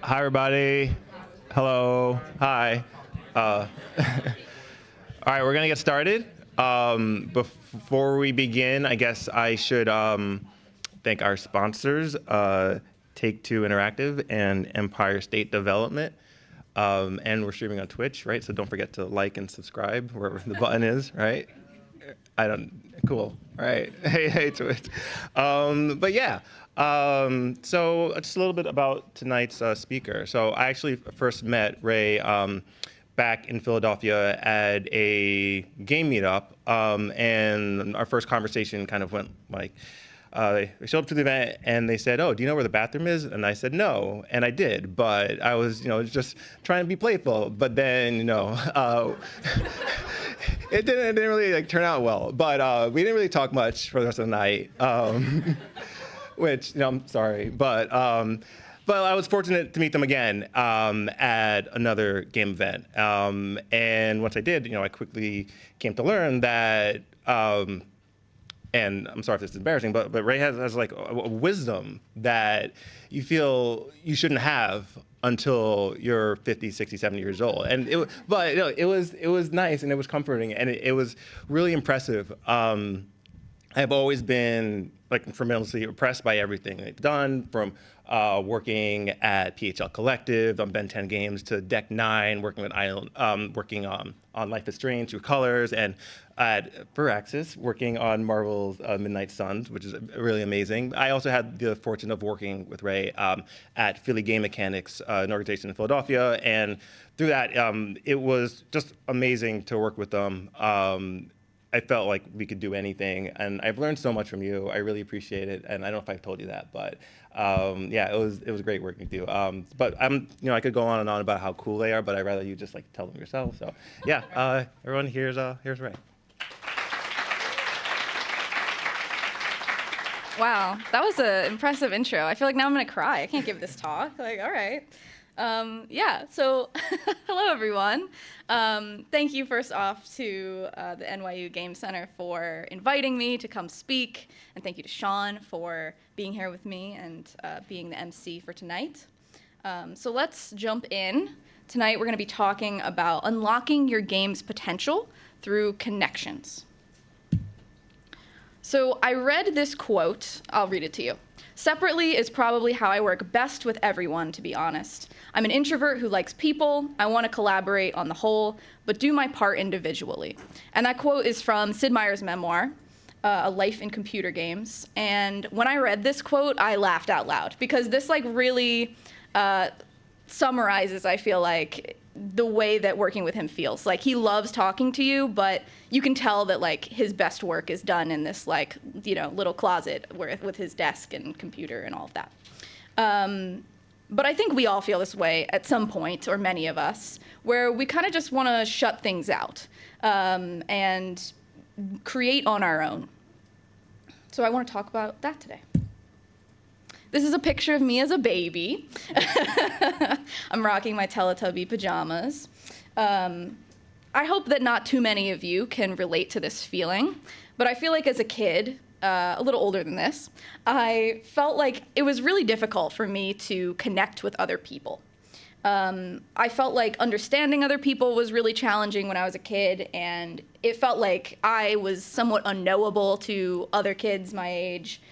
Hi, everybody. Hello. Hi. All right, we're going to get started. Before we begin, I guess I should thank our sponsors, Take-Two Interactive and Empire State Development. And we're streaming on Twitch, right? So don't forget to like and subscribe wherever the button is, right? Cool. All right. Hey, Twitch. But yeah. So just a little bit about tonight's speaker. So I actually first met Ray back in Philadelphia at a game meetup, and our first conversation kind of went like, they showed up to the event and they said, "Oh, do you know where the bathroom is?" And I said, "No," and I did, but I was, just trying to be playful. But then, it didn't really turn out well. But we didn't really talk much for the rest of the night, which I'm sorry, but I was fortunate to meet them again at another game event. And once I did, I quickly came to learn that. And I'm sorry if this is embarrassing, but Ray has like a wisdom that you feel you shouldn't have until you're 50, 60, 70 years old. And it was nice and it was comforting and it was really impressive. I've always been tremendously impressed by everything they've done, from working at PHL Collective on Ben 10 Games to Deck 9, working with Island, working on Life is Strange through Colors, and at Firaxis, working on Marvel's Midnight Suns, which is really amazing. I also had the fortune of working with Ray at Philly Game Mechanics, an organization in Philadelphia, and through that, it was just amazing to work with them. I felt like we could do anything, and I've learned so much from you. I really appreciate it, and I don't know if I've told you that, but yeah, it was great working with you. But I could go on and on about how cool they are, but I'd rather you just tell them yourself. So yeah, everyone, here's Ray. Wow, that was an impressive intro. I feel like now I'm gonna cry. I can't give this talk. All right. Yeah, so hello everyone. Thank you first off to the NYU Game Center for inviting me to come speak, and thank you to Sean for being here with me and being the MC for tonight. So let's jump in. Tonight we're gonna be talking about unlocking your game's potential through connections. So I read this quote, I'll read it to you. "Separately is probably how I work best with everyone, to be honest. I'm an introvert who likes people. I want to collaborate on the whole, but do my part individually." And that quote is from Sid Meier's memoir, A Life in Computer Games. And when I read this quote, I laughed out loud because this really summarizes, I feel like, the way that working with him feels. He loves talking to you, but you can tell that his best work is done in this little closet with his desk and computer and all of that. But I think we all feel this way at some point, or many of us, where we kind of just want to shut things out and create on our own. So I want to talk about that today. This is a picture of me as a baby. I'm rocking my Teletubby pajamas. I hope that not too many of you can relate to this feeling, but I feel like as a kid, a little older than this, I felt like it was really difficult for me to connect with other people. I felt like understanding other people was really challenging when I was a kid, and it felt like I was somewhat unknowable to other kids my age.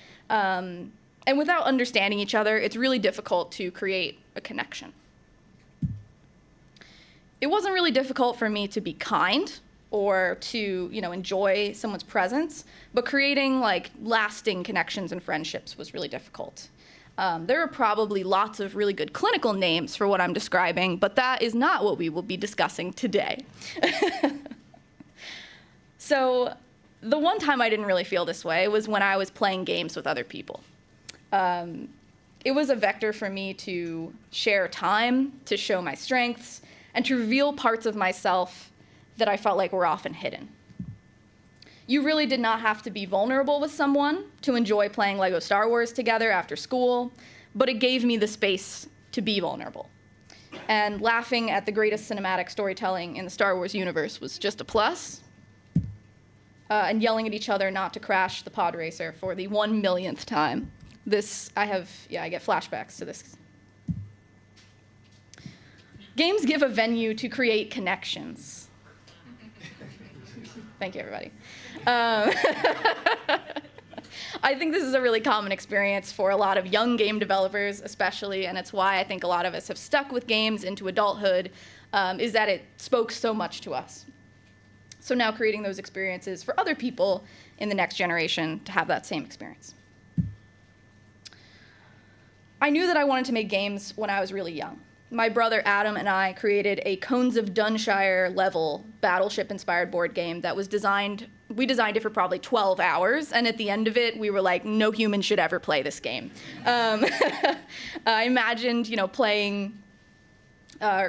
And without understanding each other, it's really difficult to create a connection. It wasn't really difficult for me to be kind or to, enjoy someone's presence, but creating lasting connections and friendships was really difficult. There are probably lots of really good clinical names for what I'm describing, but that is not what we will be discussing today. So the one time I didn't really feel this way was when I was playing games with other people. It was a vector for me to share time, to show my strengths, and to reveal parts of myself that I felt like were often hidden. You really did not have to be vulnerable with someone to enjoy playing Lego Star Wars together after school, but it gave me the space to be vulnerable. And laughing at the greatest cinematic storytelling in the Star Wars universe was just a plus. And yelling at each other not to crash the pod racer for the 1 millionth time. I get flashbacks to this. Games give a venue to create connections. Thank you, everybody. I think this is a really common experience for a lot of young game developers, especially, and it's why I think a lot of us have stuck with games into adulthood, is that it spoke so much to us. So now creating those experiences for other people in the next generation to have that same experience. I knew that I wanted to make games when I was really young. My brother Adam and I created a Cones of Dunshire level battleship-inspired board game that was we designed it for probably 12 hours, and at the end of it, we were like, no human should ever play this game. I imagined,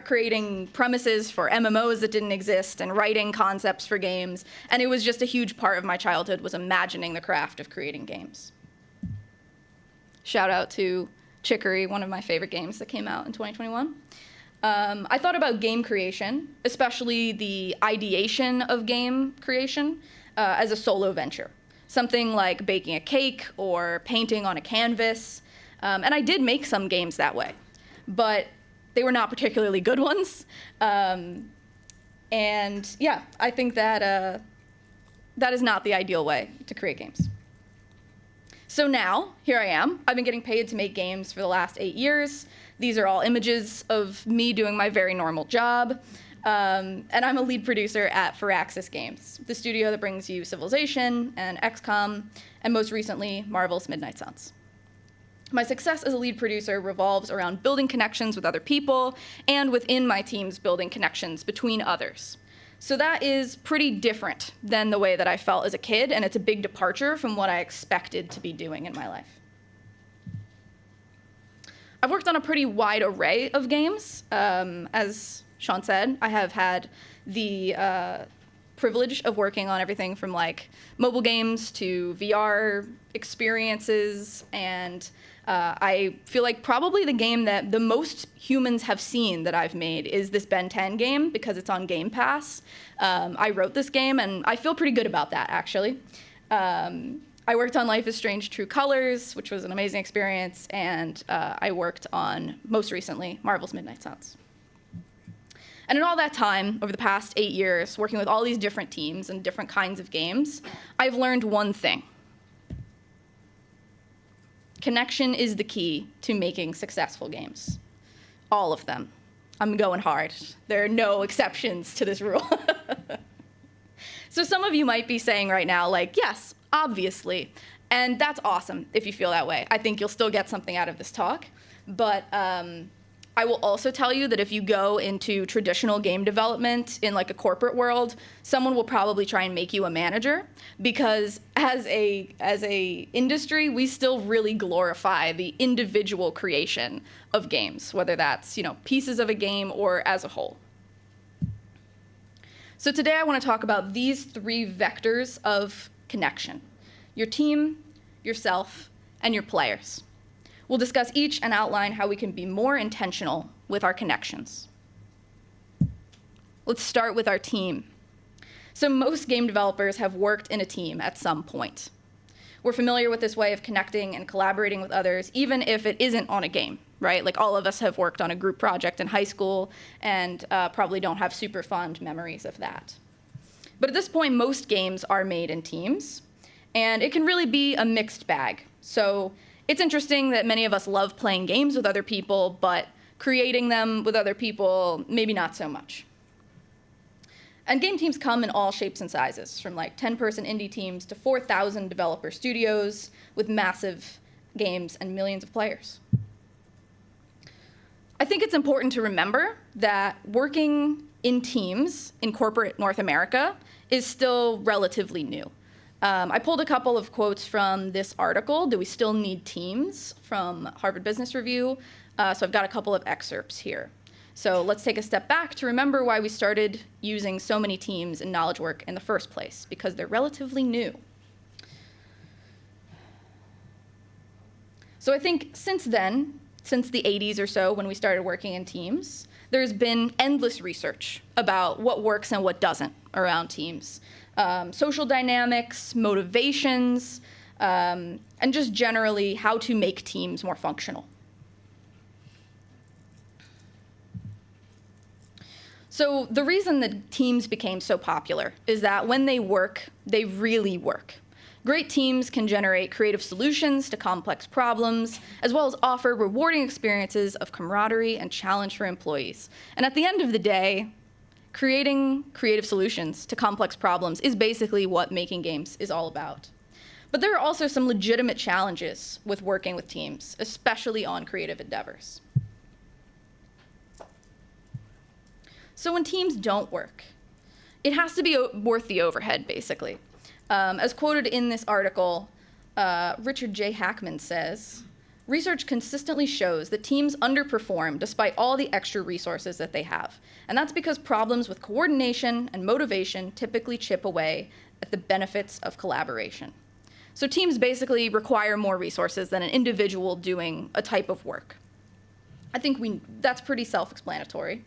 creating premises for MMOs that didn't exist and writing concepts for games, and it was just a huge part of my childhood was imagining the craft of creating games. Shout out to Chicory, one of my favorite games that came out in 2021. I thought about game creation, especially the ideation of game creation, as a solo venture. Something like baking a cake or painting on a canvas. And I did make some games that way, but they were not particularly good ones. And yeah, I think that that is not the ideal way to create games. So now, here I am. I've been getting paid to make games for the last 8 years. These are all images of me doing my very normal job. And I'm a lead producer at Firaxis Games, the studio that brings you Civilization and XCOM, and most recently, Marvel's Midnight Suns. My success as a lead producer revolves around building connections with other people, and within my teams, building connections between others. So that is pretty different than the way that I felt as a kid, and it's a big departure from what I expected to be doing in my life. I've worked on a pretty wide array of games. As Sean said, I have had the privilege of working on everything from like mobile games to VR experiences, and I feel like probably the game that the most humans have seen that I've made is this Ben 10 game because it's on Game Pass. I wrote this game, and I feel pretty good about that, actually. I worked on Life is Strange True Colors, which was an amazing experience, and I worked on, most recently, Marvel's Midnight Suns. And in all that time, over the past 8 years, working with all these different teams and different kinds of games, I've learned one thing. Connection is the key to making successful games. All of them. I'm going hard. There are no exceptions to this rule. So some of you might be saying right now, like, yes, obviously. And that's awesome if you feel that way. I think you'll still get something out of this talk. But I will also tell you that if you go into traditional game development in like a corporate world, someone will probably try and make you a manager, because as a industry, we still really glorify the individual creation of games, whether that's, pieces of a game or as a whole. So today I want to talk about these 3 vectors of connection: your team, yourself, and your players. We'll discuss each and outline how we can be more intentional with our connections. Let's start with our team. So most game developers have worked in a team at some point. We're familiar with this way of connecting and collaborating with others, even if it isn't on a game, right? Like all of us have worked on a group project in high school and probably don't have super fond memories of that. But at this point, most games are made in teams, and it can really be a mixed bag. So it's interesting that many of us love playing games with other people, but creating them with other people, maybe not so much. And game teams come in all shapes and sizes, from like 10-person indie teams to 4,000 developer studios with massive games and millions of players. I think it's important to remember that working in teams in corporate North America is still relatively new. I pulled a couple of quotes from this article, Do We Still Need Teams, from Harvard Business Review. So I've got a couple of excerpts here. So let's take a step back to remember why we started using so many teams in knowledge work in the first place, because they're relatively new. So I think since then, since the 80s or so, when we started working in teams, there's been endless research about what works and what doesn't around teams. Social dynamics, motivations, and just generally how to make teams more functional. So the reason that teams became so popular is that when they work, they really work. Great teams can generate creative solutions to complex problems, as well as offer rewarding experiences of camaraderie and challenge for employees. And at the end of the day, creating creative solutions to complex problems is basically what making games is all about. But there are also some legitimate challenges with working with teams, especially on creative endeavors. So when teams don't work, it has to be worth the overhead, basically. As quoted in this article, Richard J. Hackman says, research consistently shows that teams underperform despite all the extra resources that they have. And that's because problems with coordination and motivation typically chip away at the benefits of collaboration. So teams basically require more resources than an individual doing a type of work. I think that's pretty self-explanatory.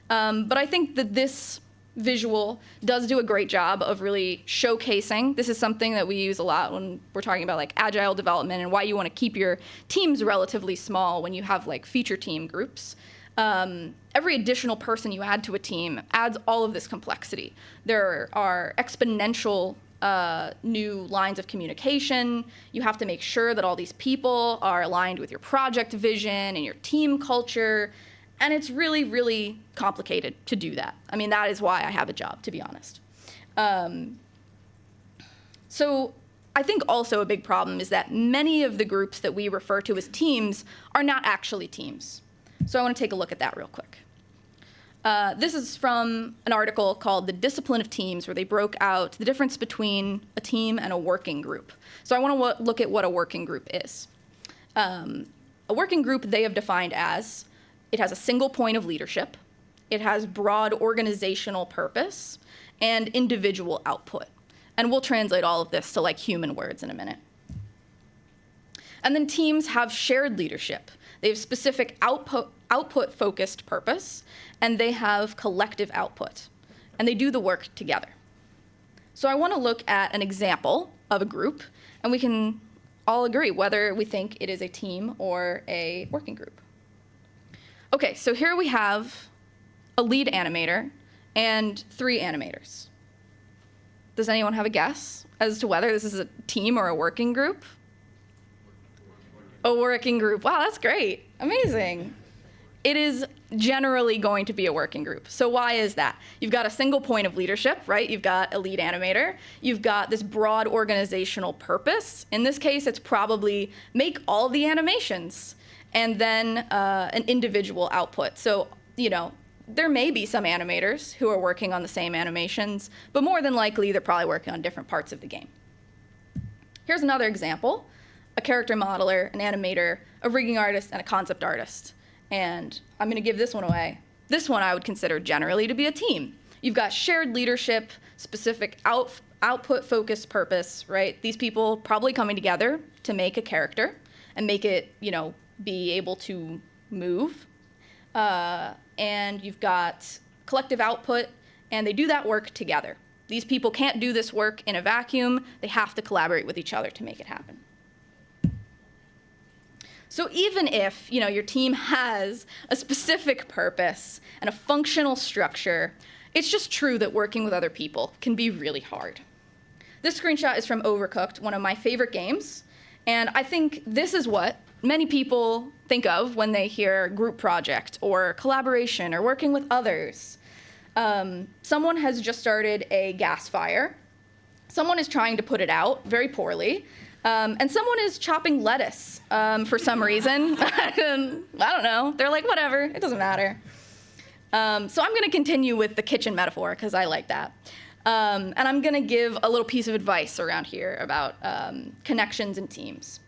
But I think that this visual does do a great job of really showcasing. This is something that we use a lot when we're talking about like agile development and why you want to keep your teams relatively small when you have like feature team groups. Every additional person you add to a team adds all of this complexity. There are exponential new lines of communication. You have to make sure that all these people are aligned with your project vision and your team culture. And it's really, really complicated to do that. I mean, that is why I have a job, to be honest. So I think also a big problem is that many of the groups that we refer to as teams are not actually teams. So I want to take a look at that real quick. This is from an article called The Discipline of Teams, where they broke out the difference between a team and a working group. So I want to look at what a working group is. A working group they have defined as it has a single point of leadership, it has broad organizational purpose, and individual output. And we'll translate all of this to like human words in a minute. And then teams have shared leadership. They have specific output-focused purpose, and they have collective output. And they do the work together. So I want to look at an example of a group, and we can all agree whether we think it is a team or a working group. Okay, so here we have a lead animator and 3 animators. Does anyone have a guess as to whether this is a team or a working group? A working group. Wow, that's great. Amazing. It is generally going to be a working group. So why is that? You've got a single point of leadership, right? You've got a lead animator. You've got this broad organizational purpose. In this case, it's probably make all the animations. And then an individual output. So, there may be some animators who are working on the same animations, but more than likely, they're probably working on different parts of the game. Here's another example: a character modeler, an animator, a rigging artist, and a concept artist. And I'm going to give this one away. This one I would consider generally to be a team. You've got shared leadership, specific output-focused purpose, right? These people probably coming together to make a character and make it, be able to move. And you've got collective output, and they do that work together. These people can't do this work in a vacuum. They have to collaborate with each other to make it happen. So even if, your team has a specific purpose and a functional structure, it's just true that working with other people can be really hard. This screenshot is from Overcooked, one of my favorite games, and I think this is what many people think of when they hear group project or collaboration or working with others. Someone has just started a gas fire. Someone is trying to put it out very poorly. And someone is chopping lettuce for some reason. I don't know. They're like, whatever, it doesn't matter. So I'm going to continue with the kitchen metaphor because I like that. And I'm going to give a little piece of advice around here about connections and teams.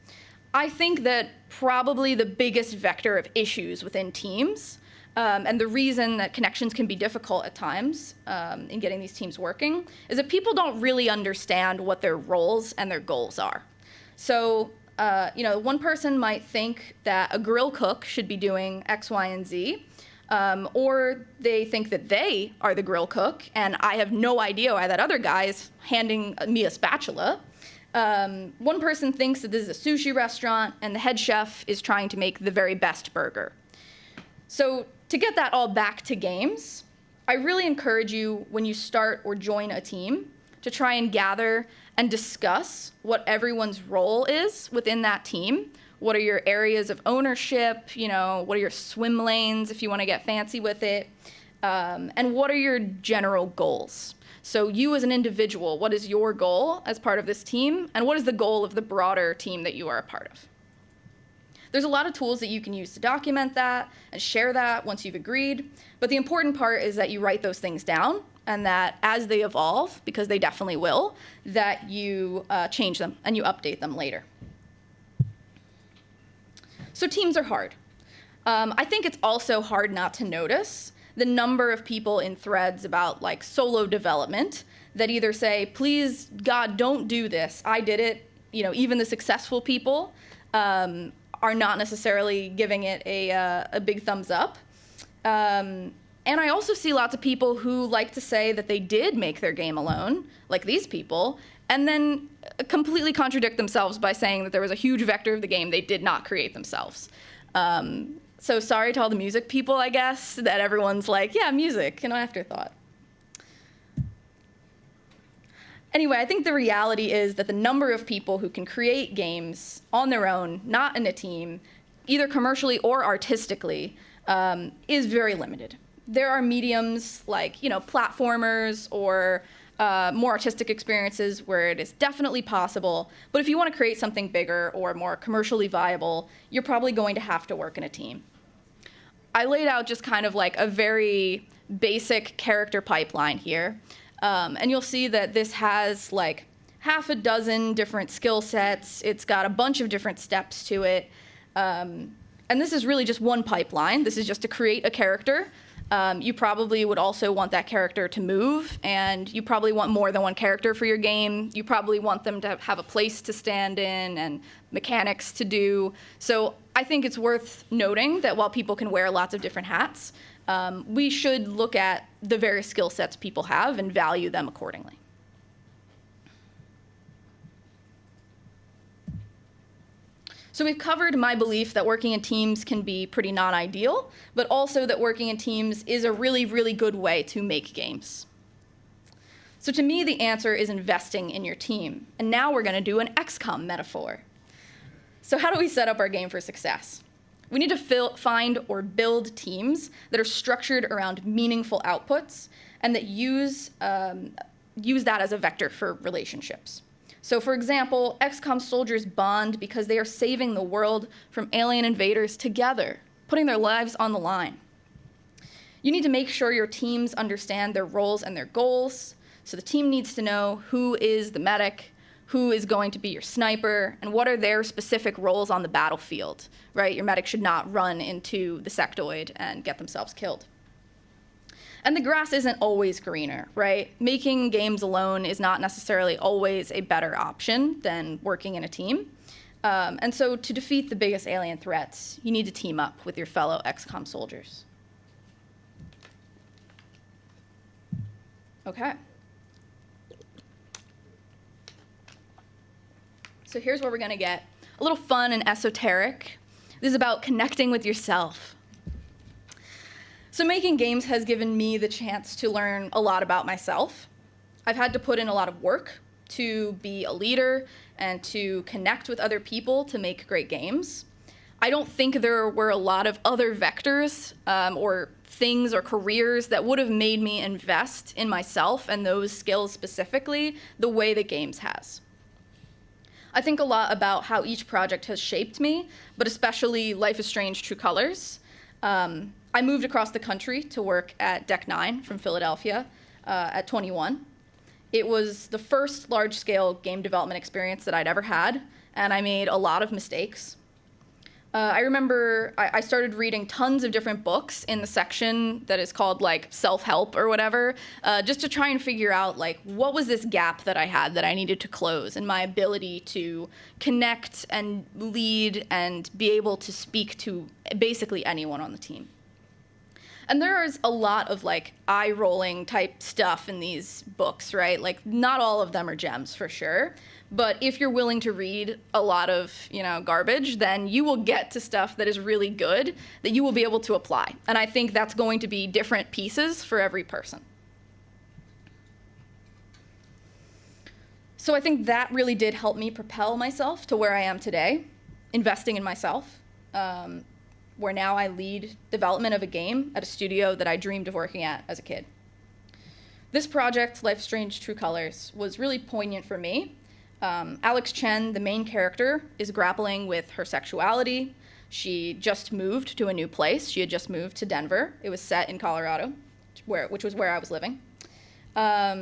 I think that probably the biggest vector of issues within teams, and the reason that connections can be difficult at times in getting these teams working, is that people don't really understand what their roles and their goals are. So, one person might think that a grill cook should be doing X, Y, and Z, or they think that they are the grill cook, and I have no idea why that other guy is handing me a spatula. One person thinks that this is a sushi restaurant, and the head chef is trying to make the very best burger. So to get that all back to games, I really encourage you, when you start or join a team, to try and gather and discuss what everyone's role is within that team. What are your areas of ownership? What are your swim lanes, if you want to get fancy with it? And what are your general goals? So you as an individual, what is your goal as part of this team? And what is the goal of the broader team that you are a part of? There's a lot of tools that you can use to document that and share that once you've agreed. But the important part is that you write those things down, and that as they evolve, because they definitely will, that you change them and you update them later. So teams are hard. I think it's also hard not to notice the number of people in threads about like solo development that either say, please, God, don't do this. I did it. Even the successful people are not necessarily giving it a big thumbs up. And I also see lots of people who like to say that they did make their game alone, like these people, and then completely contradict themselves by saying that there was a huge vector of the game they did not create themselves. So sorry to all the music people, I guess, that everyone's like, yeah, music, an afterthought. Anyway, I think the reality is that the number of people who can create games on their own, not in a team, either commercially or artistically, is very limited. There are mediums like, platformers or more artistic experiences where it is definitely possible. But if you want to create something bigger or more commercially viable, you're probably going to have to work in a team. I laid out just kind of like a very basic character pipeline here. And you'll see that this has like half a dozen different skill sets. It's got a bunch of different steps to it. And this is really just one pipeline. This is just to create a character. You probably would also want that character to move, and you probably want more than one character for your game. You probably want them to have a place to stand in and mechanics to do. So I think it's worth noting that while people can wear lots of different hats, we should look at the various skill sets people have and value them accordingly. So we've covered my belief that working in teams can be pretty non-ideal, but also that working in teams is a really, really good way to make games. So to me, the answer is investing in your team. And now we're going to do an XCOM metaphor. So how do we set up our game for success? We need to find or build teams that are structured around meaningful outputs and that use that as a vector for relationships. So for example, XCOM soldiers bond because they are saving the world from alien invaders together, putting their lives on the line. You need to make sure your teams understand their roles and their goals. So the team needs to know who is the medic, who is going to be your sniper, and what are their specific roles on the battlefield, right? Your medic should not run into the sectoid and get themselves killed. And the grass isn't always greener, right? Making games alone is not necessarily always a better option than working in a team. And so to defeat the biggest alien threats, you need to team up with your fellow XCOM soldiers. Okay. So here's where we're going to get a little fun and esoteric. This is about connecting with yourself. So making games has given me the chance to learn a lot about myself. I've had to put in a lot of work to be a leader and to connect with other people to make great games. I don't think there were a lot of other vectors or things or careers that would have made me invest in myself and those skills specifically the way that games has. I think a lot about how each project has shaped me, but especially Life is Strange: True Colors. I moved across the country to work at Deck 9 from Philadelphia at 21. It was the first large-scale game development experience that I'd ever had, and I made a lot of mistakes. I remember I started reading tons of different books in the section that is called like self-help or whatever, just to try and figure out like what was this gap that I had that I needed to close in my ability to connect and lead and be able to speak to basically anyone on the team. And there is a lot of like eye-rolling type stuff in these books, right? Like not all of them are gems for sure, But if you're willing to read a lot of, garbage, then you will get to stuff that is really good that you will be able to apply. And I think that's going to be different pieces for every person. So I think that really did help me propel myself to where I am today, investing in myself, where now I lead development of a game at a studio that I dreamed of working at as a kid. This project, Life Strange True Colors, was really poignant for me. Alex Chen, the main character, is grappling with her sexuality. She just moved to a new place. She had just moved to Denver. It was set in Colorado, which was where I was living.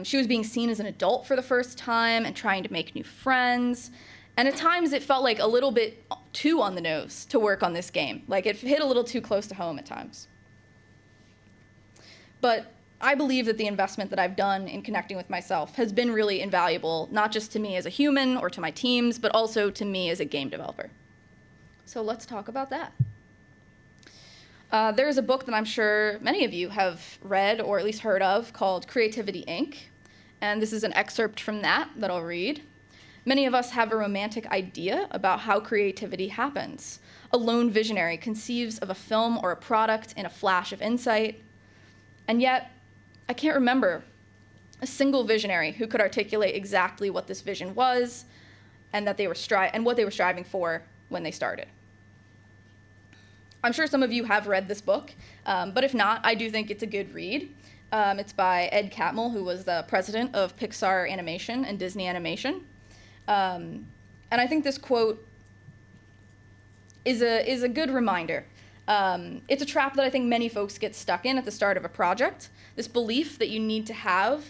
She was being seen as an adult for the first time and trying to make new friends. And at times it felt like a little bit too on the nose to work on this game. Like it hit a little too close to home at times. But I believe that the investment that I've done in connecting with myself has been really invaluable, not just to me as a human or to my teams, but also to me as a game developer. So let's talk about that. There's a book that I'm sure many of you have read or at least heard of called Creativity, Inc. And this is an excerpt from that I'll read. Many of us have a romantic idea about how creativity happens. A lone visionary conceives of a film or a product in a flash of insight. And yet, I can't remember a single visionary who could articulate exactly what this vision was and that they were what they were striving for when they started. I'm sure some of you have read this book, but if not, I do think it's a good read. It's by Ed Catmull, who was the president of Pixar Animation and Disney Animation. And I think this quote is a good reminder. It's a trap that I think many folks get stuck in at the start of a project, this belief that you need to have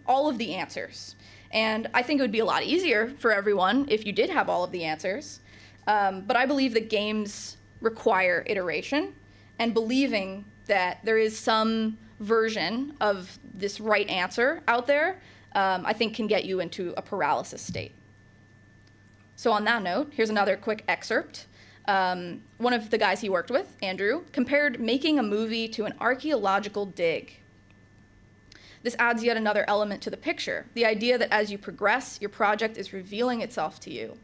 all of the answers. And I think it would be a lot easier for everyone if you did have all of the answers. But I believe that games require iteration, and believing that there is some version of this right answer out there, I think can get you into a paralysis state. So on that note, here's another quick excerpt. One of the guys he worked with, Andrew, compared making a movie to an archaeological dig. This adds yet another element to the picture, the idea that as you progress, your project is revealing itself to you.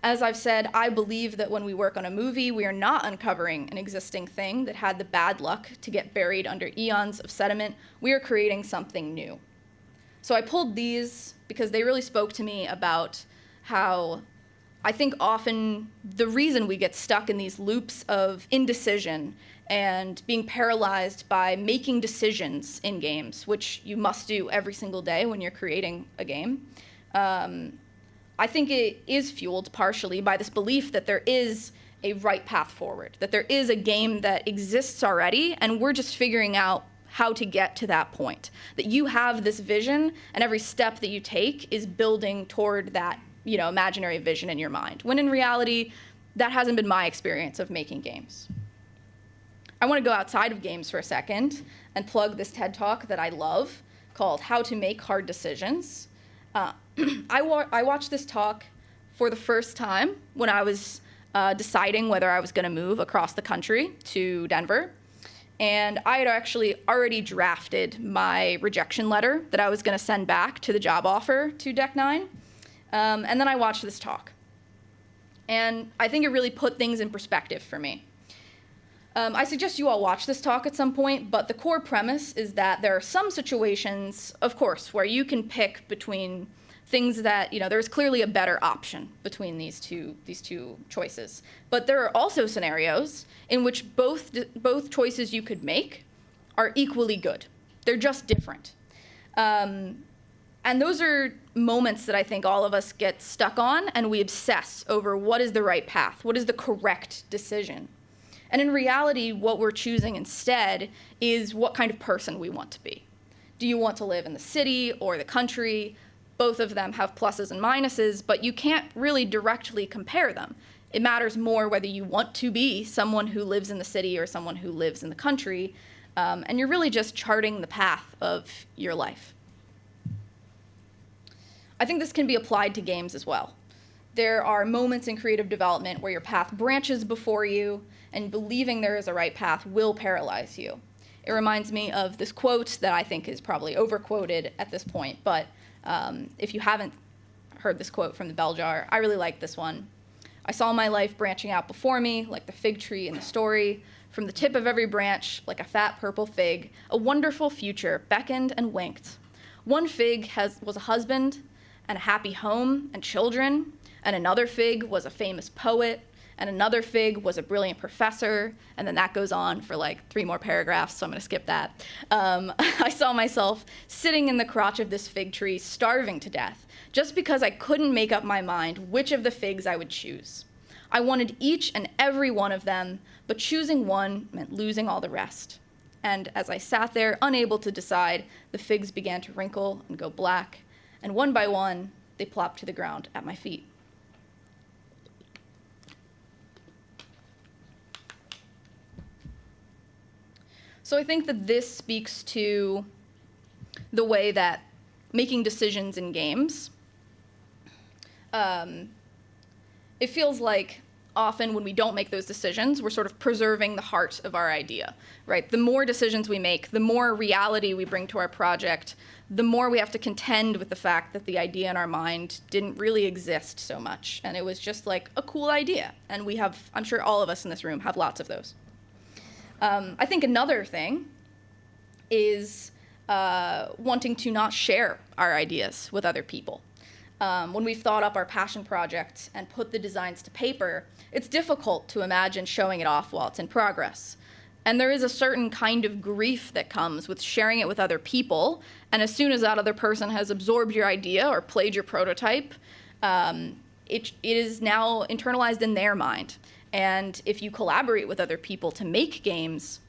As I've said, I believe that when we work on a movie, we are not uncovering an existing thing that had the bad luck to get buried under eons of sediment. We are creating something new. So I pulled these because they really spoke to me about how I think often the reason we get stuck in these loops of indecision and being paralyzed by making decisions in games, which you must do every single day when you're creating a game, I think it is fueled partially by this belief that there is a right path forward, that there is a game that exists already, and we're just figuring out how to get to that point, that you have this vision, and every step that you take is building toward that, imaginary vision in your mind, when in reality, that hasn't been my experience of making games. I want to go outside of games for a second and plug this TED Talk that I love called How to Make Hard Decisions. I watched this talk for the first time when I was deciding whether I was going to move across the country to Denver. And I had actually already drafted my rejection letter that I was going to send back to the job offer to Deck 9. And then I watched this talk. And I think it really put things in perspective for me. I suggest you all watch this talk at some point, but the core premise is that there are some situations, of course, where you can pick between things that, there's clearly a better option between these two choices. But there are also scenarios in which both choices you could make are equally good. They're just different. And those are moments that I think all of us get stuck on, and we obsess over what is the right path, what is the correct decision. And in reality, what we're choosing instead is what kind of person we want to be. Do you want to live in the city or the country? Both of them have pluses and minuses, but you can't really directly compare them. It matters more whether you want to be someone who lives in the city or someone who lives in the country, and you're really just charting the path of your life. I think this can be applied to games as well. There are moments in creative development where your path branches before you, and believing there is a right path will paralyze you. It reminds me of this quote that I think is probably overquoted at this point, but if you haven't heard this quote from the bell jar. I really like this one. I saw my life branching out before me, like the fig tree in the story. From the tip of every branch, like a fat purple fig, a wonderful future beckoned and winked. One fig was a husband and a happy home and children, and another fig was a famous poet, and another fig was a brilliant professor, and then that goes on for like 3 more paragraphs, so I'm gonna skip that. I saw myself sitting in the crotch of this fig tree, starving to death, just because I couldn't make up my mind which of the figs I would choose. I wanted each and every one of them, but choosing one meant losing all the rest. And as I sat there, unable to decide, the figs began to wrinkle and go black, and one by one, they plopped to the ground at my feet. So I think that this speaks to the way that making decisions in games, it feels like often when we don't make those decisions, we're sort of preserving the heart of our idea, right? The more decisions we make, the more reality we bring to our project, the more we have to contend with the fact that the idea in our mind didn't really exist so much, and it was just like a cool idea. And we have, I'm sure all of us in this room have lots of those. I think another thing is wanting to not share our ideas with other people. When we've thought up our passion project and put the designs to paper, it's difficult to imagine showing it off while it's in progress. And there is a certain kind of grief that comes with sharing it with other people, and as soon as that other person has absorbed your idea or played your prototype, it is now internalized in their mind. And if you collaborate with other people to make games,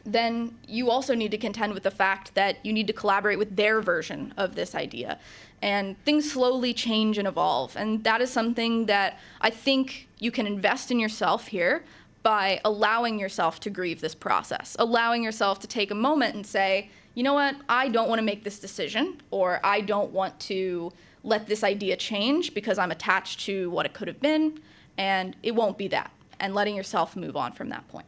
then you also need to contend with the fact that you need to collaborate with their version of this idea. And things slowly change and evolve. And that is something that I think you can invest in yourself here by allowing yourself to grieve this process, allowing yourself to take a moment and say, you know what, I don't want to make this decision, or I don't want to let this idea change because I'm attached to what it could have been, and it won't be that, and letting yourself move on from that point.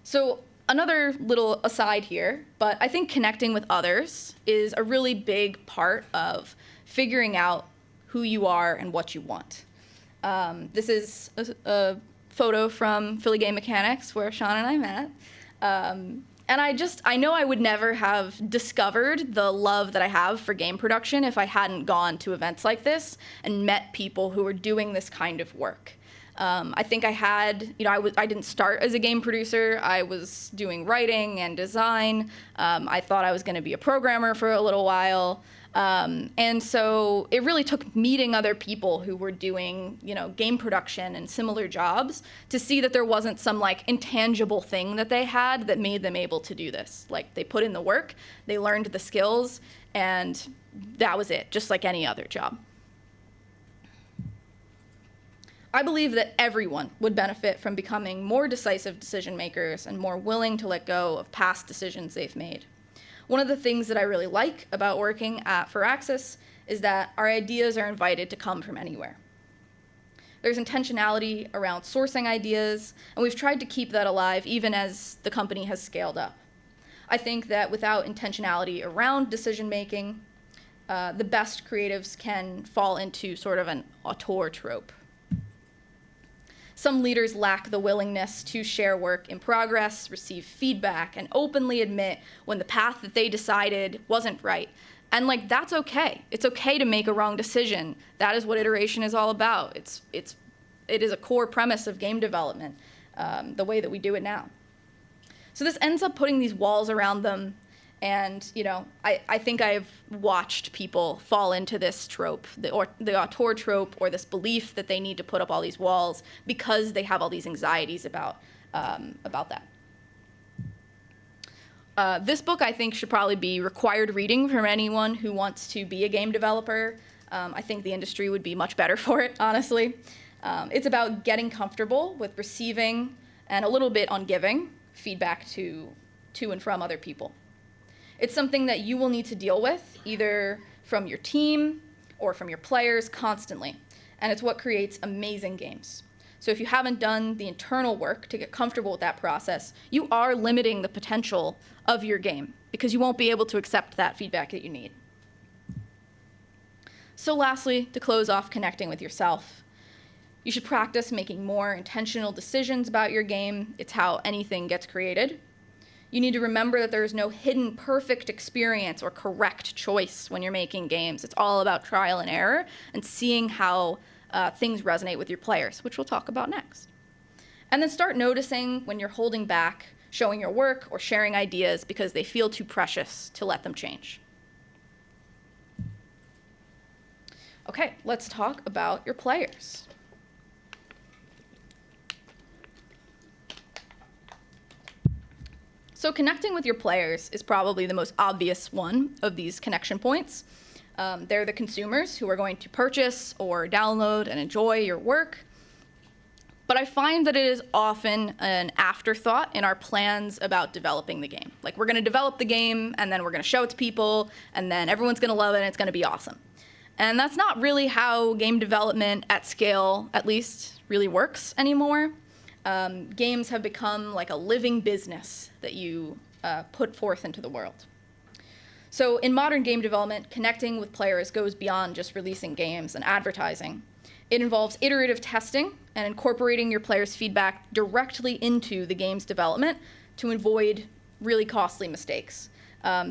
So another little aside here, but I think connecting with others is a really big part of figuring out who you are and what you want. This is a photo from Philly Game Mechanics where Sean and I met. And I know I would never have discovered the love that I have for game production if I hadn't gone to events like this and met people who were doing this kind of work. I think I had, I didn't start as a game producer. I was doing writing and design. I thought I was going to be a programmer for a little while. And so it really took meeting other people who were doing, game production and similar jobs to see that there wasn't some like intangible thing that they had that made them able to do this. Like they put in the work, they learned the skills, and that was it, just like any other job. I believe that everyone would benefit from becoming more decisive decision makers and more willing to let go of past decisions they've made. One of the things that I really like about working at Firaxis is that our ideas are invited to come from anywhere. There's intentionality around sourcing ideas, and we've tried to keep that alive even as the company has scaled up. I think that without intentionality around decision making, the best creatives can fall into sort of an auteur trope. Some leaders lack the willingness to share work in progress, receive feedback, and openly admit when the path that they decided wasn't right. And that's okay. It's okay to make a wrong decision. That is what iteration is all about. It is a core premise of game development, the way that we do it now. So this ends up putting these walls around them. And, I think I've watched people fall into this trope, the auteur trope, or this belief that they need to put up all these walls because they have all these anxieties about that. This book, I think, should probably be required reading from anyone who wants to be a game developer. I think the industry would be much better for it, honestly. It's about getting comfortable with receiving and a little bit on giving feedback to and from other people. It's something that you will need to deal with, either from your team or from your players constantly, and it's what creates amazing games. So if you haven't done the internal work to get comfortable with that process, you are limiting the potential of your game because you won't be able to accept that feedback that you need. So lastly, to close off connecting with yourself, you should practice making more intentional decisions about your game. It's how anything gets created. You need to remember that there is no hidden perfect experience or correct choice when you're making games. It's all about trial and error and seeing how things resonate with your players, which we'll talk about next. And then start noticing when you're holding back, showing your work, or sharing ideas because they feel too precious to let them change. Okay, let's talk about your players. So connecting with your players is probably the most obvious one of these connection points. They're the consumers who are going to purchase or download and enjoy your work. But I find that it is often an afterthought in our plans about developing the game. Like, we're going to develop the game, and then we're going to show it to people, and then everyone's going to love it, and it's going to be awesome. And that's not really how game development at scale, at least, really works anymore. Games have become like a living business that you put forth into the world. So in modern game development, connecting with players goes beyond just releasing games and advertising. It involves iterative testing and incorporating your players' feedback directly into the game's development to avoid really costly mistakes.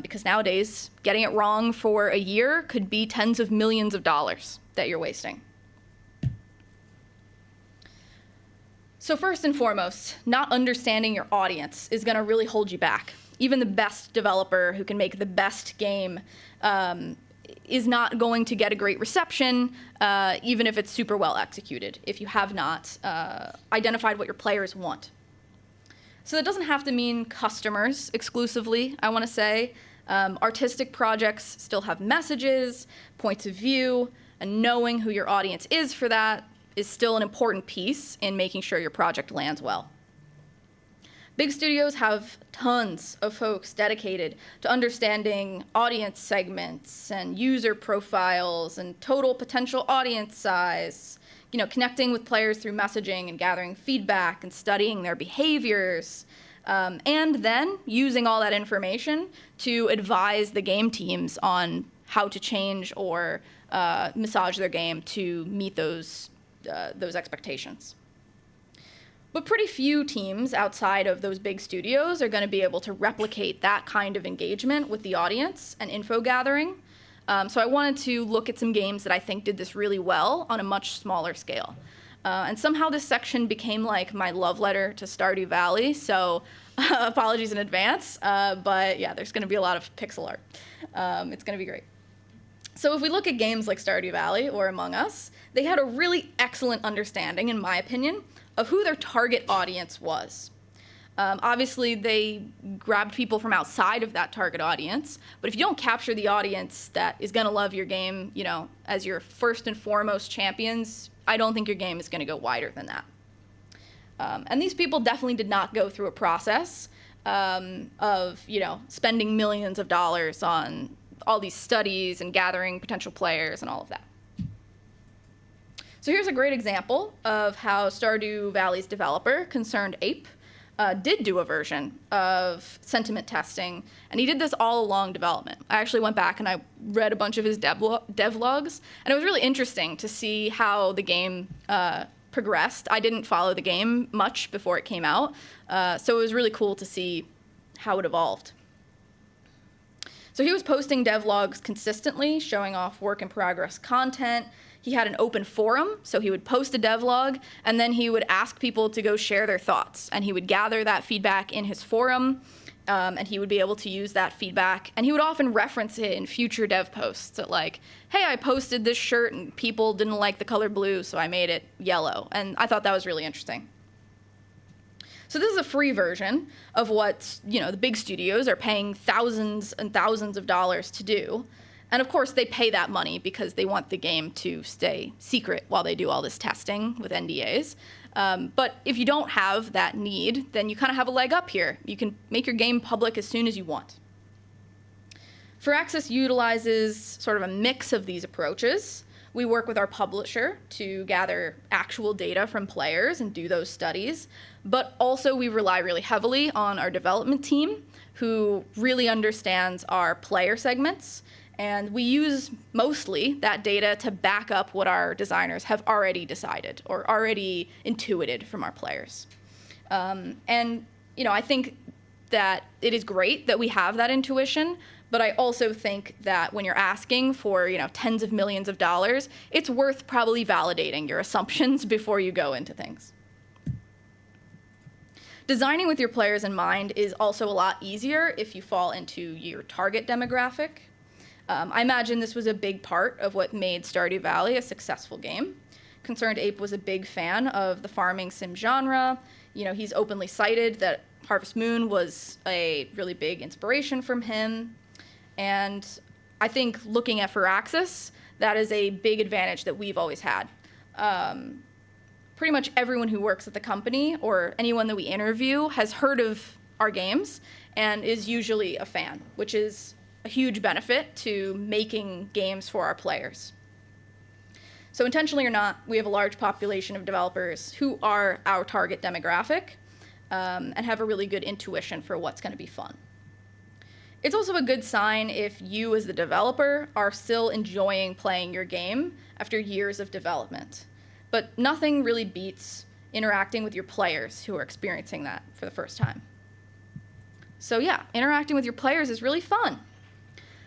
Because nowadays, getting it wrong for a year could be tens of millions of dollars that you're wasting. So first and foremost, not understanding your audience is going to really hold you back. Even the best developer who can make the best game is not going to get a great reception, even if it's super well executed, if you have not identified what your players want. So that doesn't have to mean customers exclusively, I want to say. Artistic projects still have messages, points of view, and knowing who your audience is for that is still an important piece in making sure your project lands well. Big studios have tons of folks dedicated to understanding audience segments and user profiles and total potential audience size, connecting with players through messaging and gathering feedback and studying their behaviors, and then using all that information to advise the game teams on how to change or massage their game to meet those expectations. But pretty few teams outside of those big studios are going to be able to replicate that kind of engagement with the audience and info gathering. So I wanted to look at some games that I think did this really well on a much smaller scale. And somehow this section became like my love letter to Stardew Valley, so apologies in advance. But yeah, there's going to be a lot of pixel art. It's going to be great. So if we look at games like Stardew Valley or Among Us, they had a really excellent understanding, in my opinion, of who their target audience was. Obviously, they grabbed people from outside of that target audience, but if you don't capture the audience that is going to love your game, as your first and foremost champions, I don't think your game is going to go wider than that. And these people definitely did not go through a process of, spending millions of dollars on all these studies and gathering potential players and all of that. So here's a great example of how Stardew Valley's developer, Concerned Ape, did do a version of sentiment testing, and he did this all along development. I actually went back and I read a bunch of his devlogs, and it was really interesting to see how the game progressed. I didn't follow the game much before it came out, so it was really cool to see how it evolved. So he was posting devlogs consistently, showing off work in progress content. He had an open forum, so he would post a devlog, and then he would ask people to go share their thoughts. And he would gather that feedback in his forum, and he would be able to use that feedback. And he would often reference it in future dev posts, that like, hey, I posted this shirt, and people didn't like the color blue, so I made it yellow. And I thought that was really interesting. So this is a free version of what, the big studios are paying thousands and thousands of dollars to do. And of course, they pay that money because they want the game to stay secret while they do all this testing with NDAs. But if you don't have that need, then you kind of have a leg up here. You can make your game public as soon as you want. Firaxis utilizes sort of a mix of these approaches, We work with our publisher to gather actual data from players and do those studies. But also we rely really heavily on our development team, who really understands our player segments. And we use mostly that data to back up what our designers have already decided or already intuited from our players. And I think that it is great that we have that intuition, but I also think that when you're asking for, tens of millions of dollars, it's worth probably validating your assumptions before you go into things. Designing with your players in mind is also a lot easier if you fall into your target demographic. I imagine this was a big part of what made Stardew Valley a successful game. Concerned Ape was a big fan of the farming sim genre. He's openly cited that Harvest Moon was a really big inspiration from him. And I think looking at Firaxis, that is a big advantage that we've always had. Pretty much everyone who works at the company or anyone that we interview has heard of our games and is usually a fan, which is a huge benefit to making games for our players. So intentionally or not, we have a large population of developers who are our target demographic and have a really good intuition for what's going to be fun. It's also a good sign if you as the developer are still enjoying playing your game after years of development. But nothing really beats interacting with your players who are experiencing that for the first time. So yeah, interacting with your players is really fun.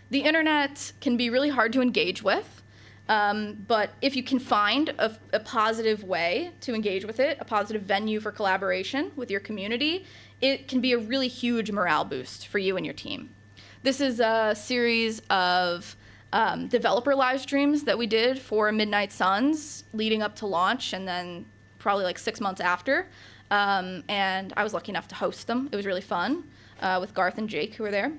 The internet can be really hard to engage with, but if you can find a positive way to engage with it, a positive venue for collaboration with your community, it can be a really huge morale boost for you and your team. This is a series of developer live streams that we did for Midnight Suns leading up to launch and then probably like 6 months after. And I was lucky enough to host them. It was really fun with Garth and Jake, who were there.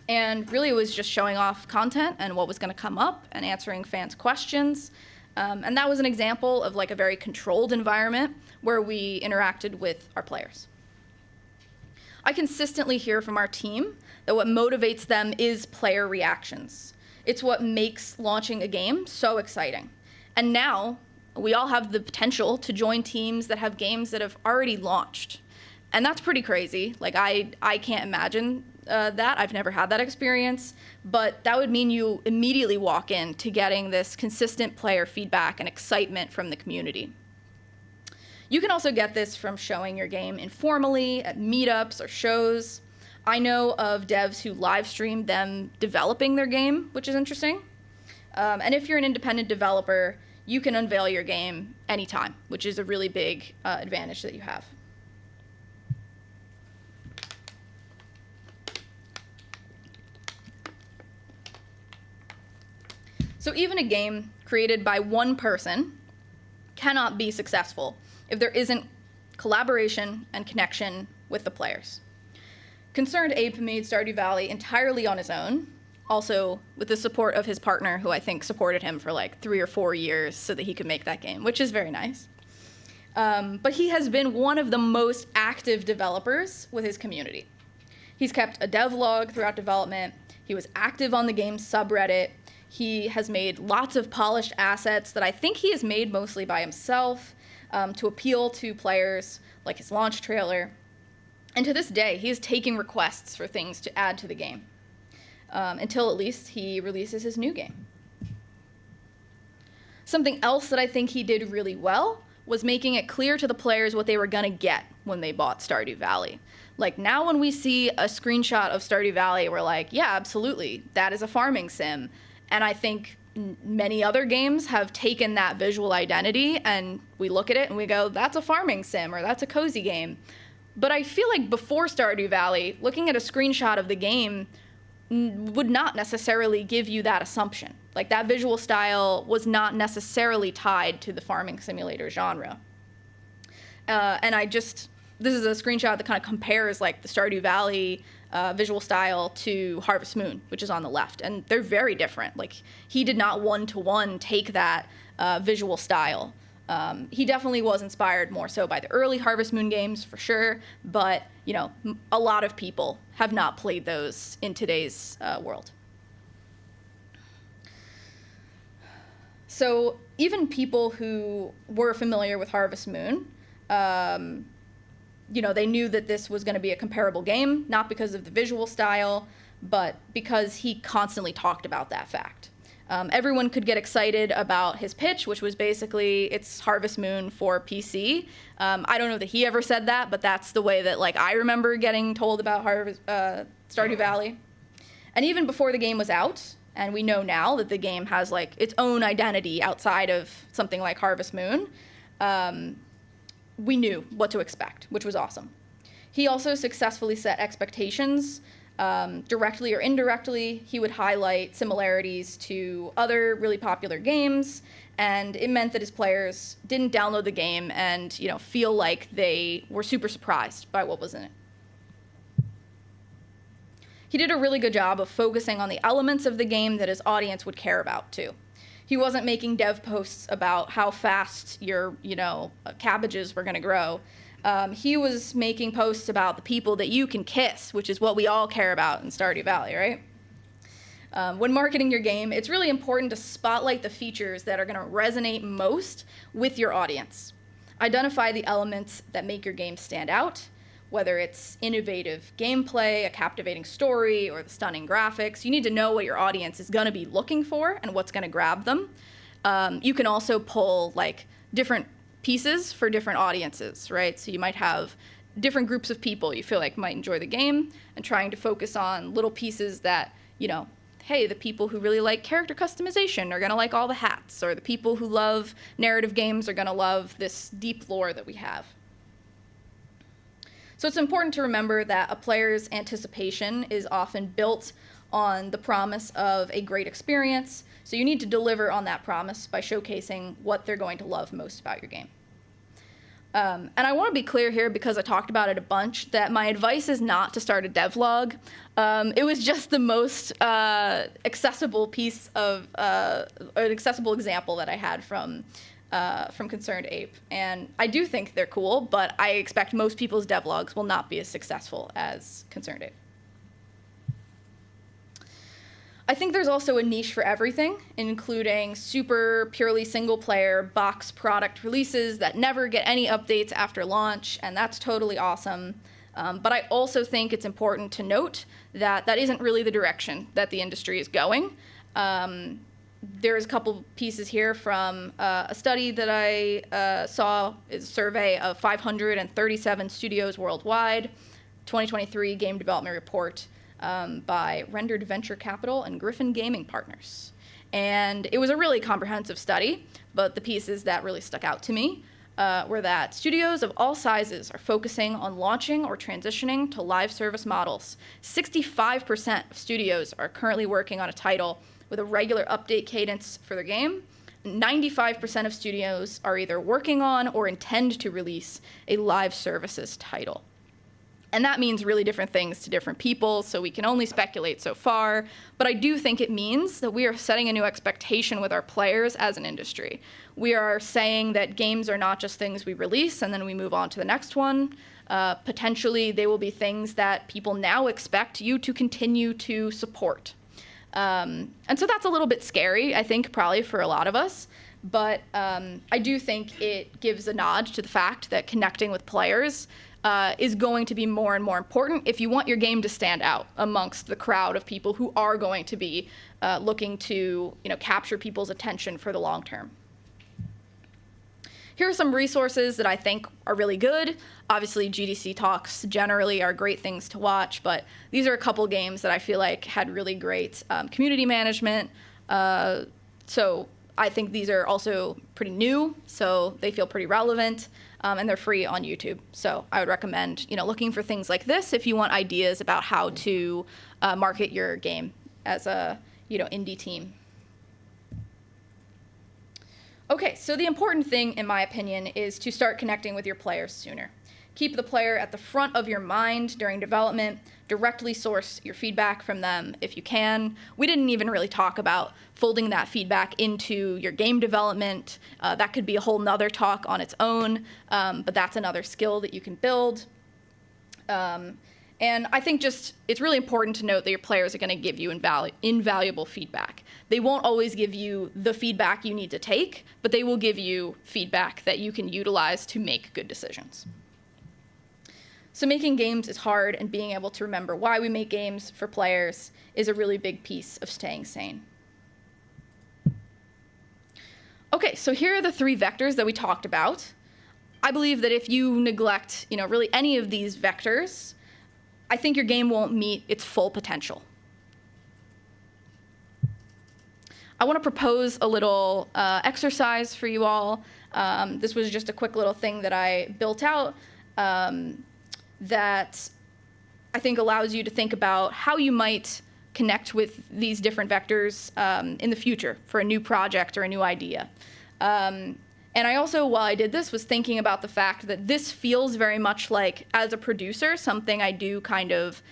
And really it was just showing off content and what was going to come up and answering fans' questions. And that was an example of like a very controlled environment where we interacted with our players. I consistently hear from our team that what motivates them is player reactions. It's what makes launching a game so exciting. And now we all have the potential to join teams that have games that have already launched. And that's pretty crazy. Like I can't imagine that. I've never had that experience, but that would mean you immediately walk into getting this consistent player feedback and excitement from the community. You can also get this from showing your game informally at meetups or shows. I know of devs who live stream them developing their game, which is interesting. And if you're an independent developer, you can unveil your game anytime, which is a really big advantage that you have. So even a game created by one person cannot be successful if there isn't collaboration and connection with the players. Concerned Ape made Stardew Valley entirely on his own, also with the support of his partner, who I think supported him for like 3 or 4 years so that he could make that game, which is very nice. But he has been one of the most active developers with his community. He's kept a devlog throughout development. He was active on the game's subreddit. He has made lots of polished assets that I think he has made mostly by himself to appeal to players, like his launch trailer. And to this day, he is taking requests for things to add to the game, until at least he releases his new game. Something else that I think he did really well was making it clear to the players what they were gonna get when they bought Stardew Valley. Like now when we see a screenshot of Stardew Valley, we're like, yeah, absolutely, that is a farming sim. And I think many other games have taken that visual identity and we look at it and we go, that's a farming sim or that's a cozy game. But I feel like before Stardew Valley, looking at a screenshot of the game would not necessarily give you that assumption. Like that visual style was not necessarily tied to the farming simulator genre. And this is a screenshot that kind of compares like the Stardew Valley visual style to Harvest Moon, which is on the left. And they're very different. Like he did not one-to-one take that visual style. He definitely was inspired more so by the early Harvest Moon games for sure, but a lot of people have not played those in today's world. So even people who were familiar with Harvest Moon, they knew that this was going to be a comparable game, not because of the visual style, but because he constantly talked about that fact. Everyone could get excited about his pitch, which was basically it's Harvest Moon for PC. I don't know that he ever said that, but that's the way that I remember getting told about Stardew Valley. And even before the game was out, and we know now that the game has its own identity outside of something like Harvest Moon, we knew what to expect, which was awesome. He also successfully set expectations. Directly or indirectly, he would highlight similarities to other really popular games, and it meant that his players didn't download the game and feel like they were super surprised by what was in it. He did a really good job of focusing on the elements of the game that his audience would care about too. He wasn't making dev posts about how fast your cabbages were going to grow. He was making posts about the people that you can kiss, which is what we all care about in Stardew Valley, right? When marketing your game, it's really important to spotlight the features that are going to resonate most with your audience. Identify the elements that make your game stand out, whether it's innovative gameplay, a captivating story, or the stunning graphics. You need to know what your audience is going to be looking for and what's going to grab them. You can also pull different pieces for different audiences, right? So you might have different groups of people you feel like might enjoy the game, and trying to focus on little pieces that, hey, the people who really like character customization are going to like all the hats, or the people who love narrative games are going to love this deep lore that we have. So it's important to remember that a player's anticipation is often built on the promise of a great experience, so you need to deliver on that promise by showcasing what they're going to love most about your game. And I want to be clear here, because I talked about it a bunch, that my advice is not to start a devlog. It was just the most accessible piece of, an accessible example that I had from Concerned Ape. And I do think they're cool, but I expect most people's devlogs will not be as successful as Concerned Ape. I think there's also a niche for everything, including super purely single-player box product releases that never get any updates after launch, and that's totally awesome. But I also think it's important to note that that isn't really the direction that the industry is going. There's a couple pieces here from a study that I saw, is a survey of 537 studios worldwide, 2023 Game Development Report, by Rendered Venture Capital and Griffin Gaming Partners. And it was a really comprehensive study, but the pieces that really stuck out to me were that studios of all sizes are focusing on launching or transitioning to live service models. 65% of studios are currently working on a title with a regular update cadence for their game. 95% of studios are either working on or intend to release a live services title. And that means really different things to different people, so we can only speculate so far. But I do think it means that we are setting a new expectation with our players as an industry. We are saying that games are not just things we release and then we move on to the next one. Potentially, they will be things that people now expect you to continue to support. And so that's a little bit scary, I think, probably for a lot of us. But I do think it gives a nod to the fact that connecting with players is going to be more and more important if you want your game to stand out amongst the crowd of people who are going to be looking to capture people's attention for the long term. Here are some resources that I think are really good. Obviously, GDC talks generally are great things to watch, but these are a couple games that I feel like had really great community management. So I think these are also pretty new, so they feel pretty relevant, and they're free on YouTube. So I would recommend looking for things like this if you want ideas about how to market your game as a indie team. Okay, so the important thing, in my opinion, is to start connecting with your players sooner. Keep the player at the front of your mind during development. Directly source your feedback from them if you can. We didn't even really talk about folding that feedback into your game development. That could be a whole nother talk on its own, but that's another skill that you can build. And I think just it's really important to note that your players are going to give you invaluable feedback. They won't always give you the feedback you need to take, but they will give you feedback that you can utilize to make good decisions. So making games is hard, and being able to remember why we make games for players is a really big piece of staying sane. Okay, so here are the 3 vectors that we talked about. I believe that if you neglect, really any of these vectors, I think your game won't meet its full potential. I want to propose a little exercise for you all. This was just a quick little thing that I built out that I think allows you to think about how you might connect with these different vectors in the future for a new project or a new idea. And I also, while I did this, was thinking about the fact that this feels very much like, as a producer, something I do kind of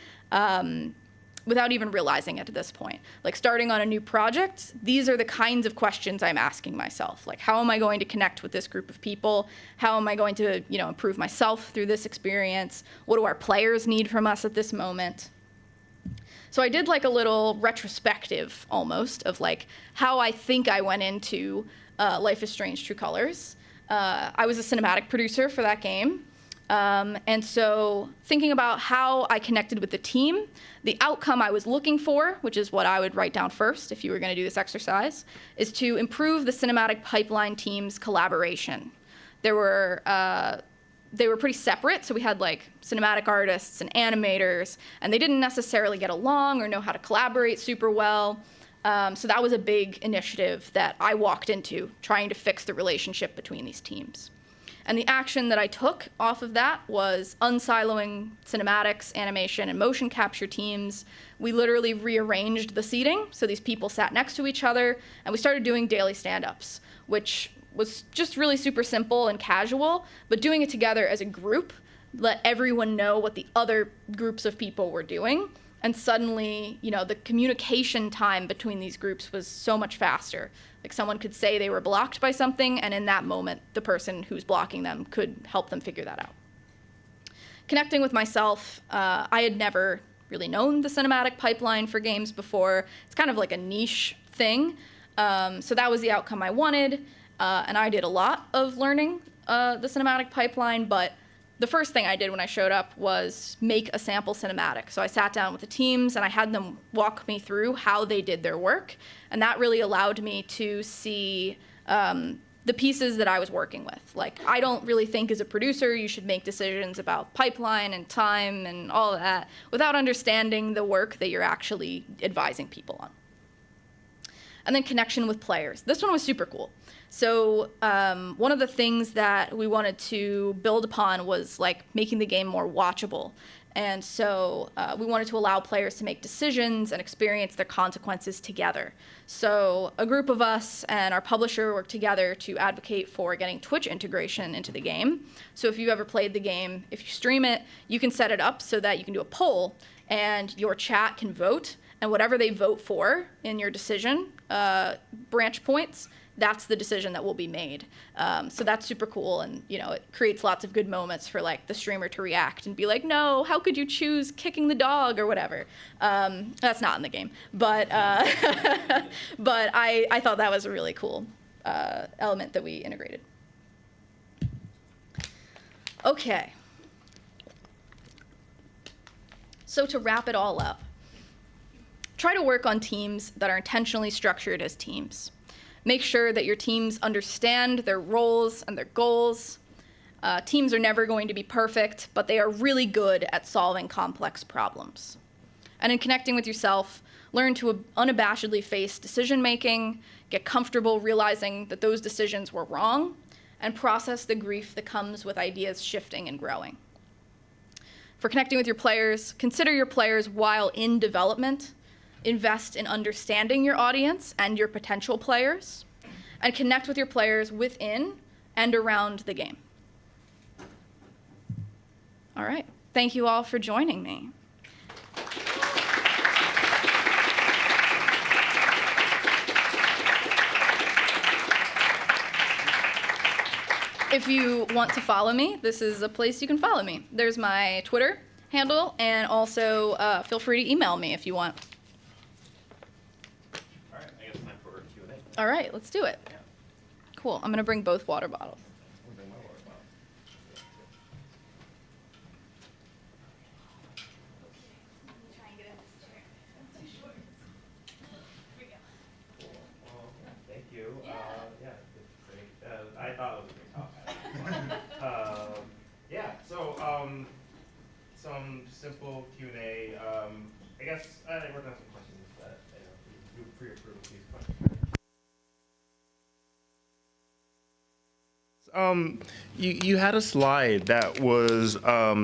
without even realizing it at this point. Like starting on a new project, these are the kinds of questions I'm asking myself. Like, how am I going to connect with this group of people? How am I going to, improve myself through this experience? What do our players need from us at this moment? So I did like a little retrospective almost of like how I think I went into Life is Strange: True Colors. I was a cinematic producer for that game. And so thinking about how I connected with the team, the outcome I was looking for, which is what I would write down first if you were going to do this exercise, is to improve the cinematic pipeline team's collaboration. They were pretty separate, so we had like cinematic artists and animators, and they didn't necessarily get along or know how to collaborate super well. So that was a big initiative that I walked into, trying to fix the relationship between these teams. And the action that I took off of that was unsiloing cinematics, animation, and motion capture teams. We literally rearranged the seating, so these people sat next to each other, and we started doing daily stand-ups, which was just really super simple and casual, but doing it together as a group let everyone know what the other groups of people were doing. And suddenly, the communication time between these groups was so much faster. Like someone could say they were blocked by something, and in that moment, the person who's blocking them could help them figure that out. Connecting with myself, I had never really known the cinematic pipeline for games before. It's kind of like a niche thing. So that was the outcome I wanted. And I did a lot of learning the cinematic pipeline, but the first thing I did when I showed up was make a sample cinematic. So I sat down with the teams and I had them walk me through how they did their work. And that really allowed me to see the pieces that I was working with. Like, I don't really think as a producer you should make decisions about pipeline and time and all of that without understanding the work that you're actually advising people on. And then connection with players. This one was super cool. So one of the things that we wanted to build upon was like making the game more watchable. And so we wanted to allow players to make decisions and experience their consequences together. So a group of us and our publisher worked together to advocate for getting Twitch integration into the game. So if you've ever played the game, if you stream it, you can set it up so that you can do a poll and your chat can vote. And whatever they vote for in your decision branch points, that's the decision that will be made. So that's super cool, and it creates lots of good moments for like the streamer to react and be like, no, how could you choose kicking the dog or whatever? That's not in the game, but but I thought that was a really cool element that we integrated. Okay. So to wrap it all up, try to work on teams that are intentionally structured as teams. Make sure that your teams understand their roles and their goals. Teams are never going to be perfect, but they are really good at solving complex problems. And in connecting with yourself, learn to unabashedly face decision-making, get comfortable realizing that those decisions were wrong, and process the grief that comes with ideas shifting and growing. For connecting with your players, consider your players while in development. Invest in understanding your audience and your potential players, and connect with your players within and around the game. All right, thank you all for joining me. If you want to follow me, this is a place you can follow me. There's my Twitter, handle, and also feel free to email me if you want. All right, I guess it's time for Q&A. All right, let's do it. Yeah. Cool. I'm going to bring both water bottles. I'll bring my water bottle. Well, yeah, thank you. Yeah, it's great. I thought it was a great talk. Yeah, so some simple Q&A. I guess I worked on some questions that you pre-approved these questions. You had a slide that was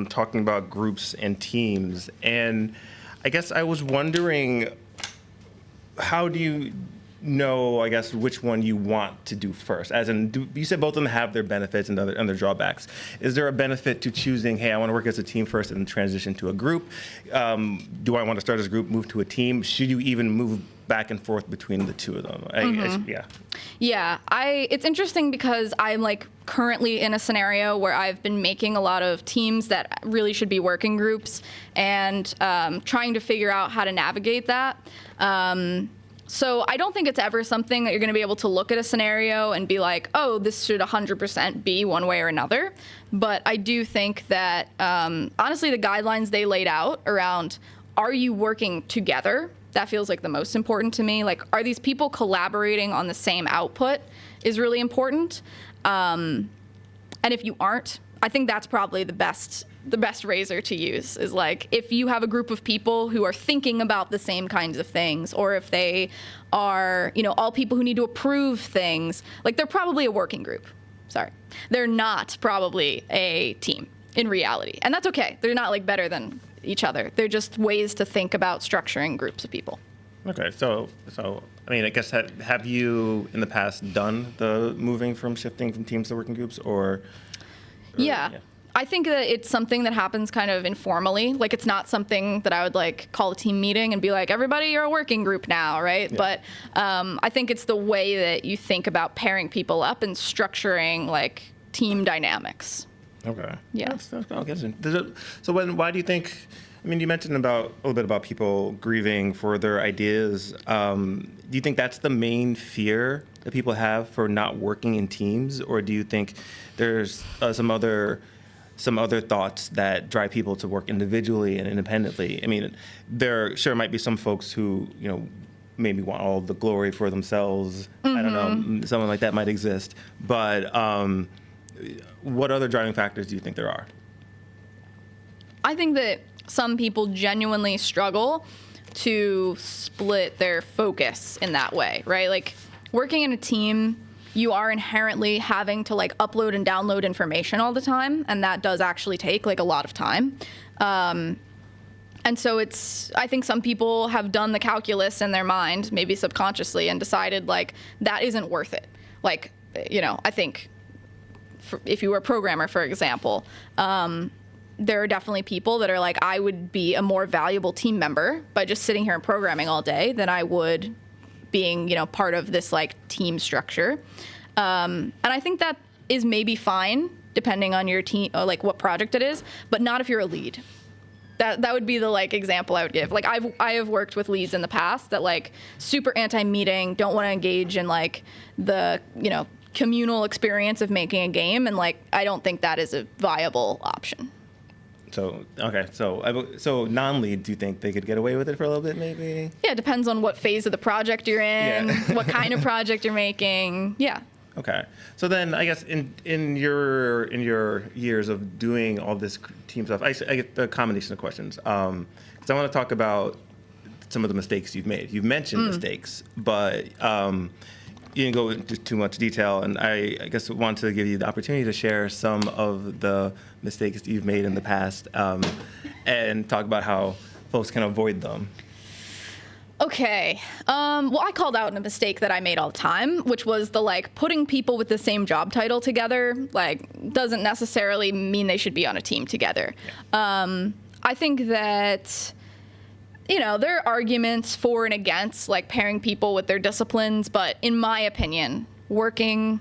talking about groups and teams, and I guess I was wondering, how do you know, I guess, which one you want to do first? As in, you said both of them have their benefits and their drawbacks. Is there a benefit to choosing, hey, I want to work as a team first and then transition to a group? Do I want to start as a group, move to a team? Should you even move back and forth between the two of them? Yeah, it's interesting because I'm like currently in a scenario where I've been making a lot of teams that really should be working groups and trying to figure out how to navigate that. So I don't think it's ever something that you're going to be able to look at a scenario and be like, oh, this should 100% be one way or another. But I do think that, honestly, the guidelines they laid out around, are you working together? That feels like the most important to me. Like, are these people collaborating on the same output is really important. And if you aren't, I think that's probably the best razor to use, is like, if you have a group of people who are thinking about the same kinds of things, or if they are, all people who need to approve things, like, they're probably a working group. Sorry. They're not probably a team in reality. And that's okay. They're not like better than each other. They're just ways to think about structuring groups of people. Okay, so I mean, I guess have you in the past done the shifting from teams to working groups, or yeah. I think that it's something that happens kind of informally. Like, it's not something that I would like call a team meeting and be like, everybody, you're a working group now, right? Yeah. But I think it's the way that you think about pairing people up and structuring like team dynamics. Okay. Yeah. That's so why do you think? I mean, you mentioned a little bit about people grieving for their ideas. Do you think that's the main fear that people have for not working in teams, or do you think there's some other thoughts that drive people to work individually and independently? I mean, there sure might be some folks who maybe want all the glory for themselves. Mm-hmm. I don't know, someone like that might exist, but what other driving factors do you think there are? I think that some people genuinely struggle to split their focus in that way, right? Like, working in a team, you are inherently having to like upload and download information all the time, and that does actually take like a lot of time. And so I think some people have done the calculus in their mind, maybe subconsciously, and decided like that isn't worth it. Like, I think if you were a programmer, for example, there are definitely people that are like, I would be a more valuable team member by just sitting here and programming all day than I would being, part of this like team structure. And I think that is maybe fine depending on your team, or like what project it is, but not if you're a lead. That would be the like example I would give. Like, I have worked with leads in the past that like super anti-meeting, don't want to engage in like the, communal experience of making a game. And like, I don't think that is a viable option. So non-lead, do you think they could get away with it for a little bit, maybe? Yeah, it depends on what phase of the project you're in, what kind of project you're making. Yeah. Okay. So then, I guess in your years of doing all this team stuff, I get the combination of questions. Because I want to talk about some of the mistakes you've made. You've mentioned mistakes, but you didn't go into too much detail, and I guess want to give you the opportunity to share some of the mistakes that you've made in the past, and talk about how folks can avoid them. Okay. Well, I called out a mistake that I made all the time, which was the like putting people with the same job title together, like, doesn't necessarily mean they should be on a team together. Yeah. I think that, there are arguments for and against like pairing people with their disciplines, but in my opinion, working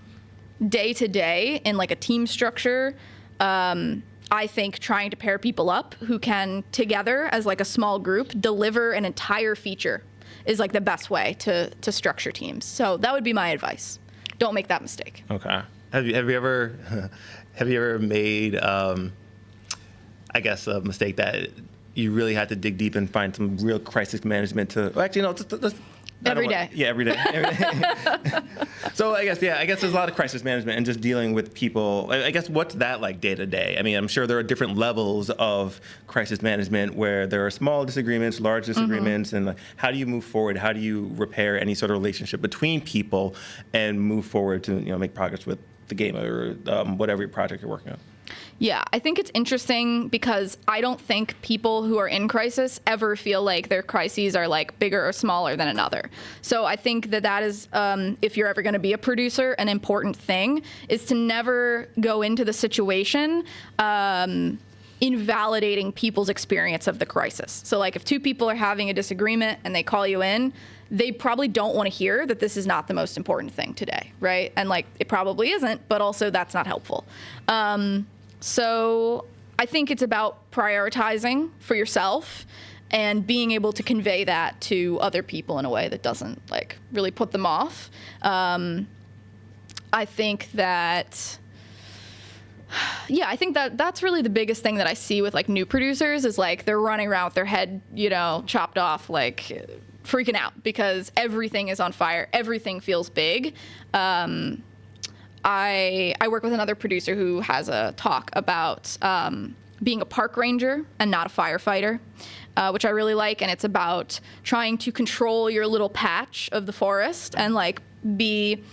day to day in like a team structure, I I think trying to pair people up who can together as like a small group deliver an entire feature is like the best way to structure teams. So that would be my advice. Don't make that mistake. Okay. Have you ever made I guess a mistake that you really had to dig deep and find some real crisis management to? Well, actually, no. Every day. Yeah, every day. So I guess there's a lot of crisis management and just dealing with people. I guess what's that like day to day? I mean, I'm sure there are different levels of crisis management where there are small disagreements, large disagreements, and like, how do you move forward? How do you repair any sort of relationship between people and move forward to make progress with the game or whatever project you're working on? Yeah, I think it's interesting because I don't think people who are in crisis ever feel like their crises are like bigger or smaller than another. So I think that is, if you're ever going to be a producer, an important thing is to never go into the situation invalidating people's experience of the crisis. So like if two people are having a disagreement and they call you in, they probably don't want to hear that this is not the most important thing today, right? And like it probably isn't, but also that's not helpful. So I think it's about prioritizing for yourself and being able to convey that to other people in a way that doesn't like really put them off. I think that that's really the biggest thing that I see with like new producers is like they're running around with their head, chopped off, like freaking out because everything is on fire. Everything feels big. I work with another producer who has a talk about being a park ranger and not a firefighter, which I really like. And it's about trying to control your little patch of the forest and like be,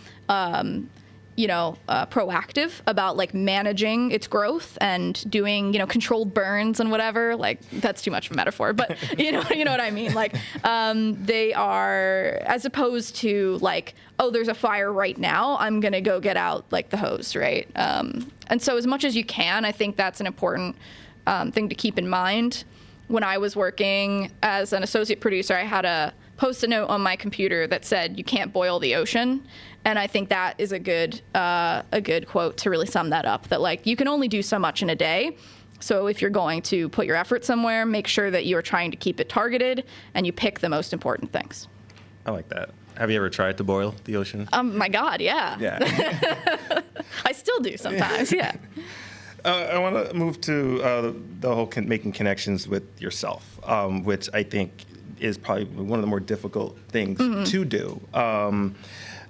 proactive about like managing its growth and doing, controlled burns and whatever. Like that's too much of a metaphor, but you know what I mean? Like they are, as opposed to like, oh, there's a fire right now, I'm going to go get out like the hose, right? And so as much as you can, I think that's an important thing to keep in mind. When I was working as an associate producer, I had a Post-it note on my computer that said, "You can't boil the ocean." And I think that is a good quote to really sum that up, that like you can only do so much in a day. So if you're going to put your effort somewhere, make sure that you're trying to keep it targeted and you pick the most important things. I like that. Have you ever tried to boil the ocean? My God, yeah. Yeah. I still do sometimes, yeah. I want to move to the whole making connections with yourself, which I think is probably one of the more difficult things to do. And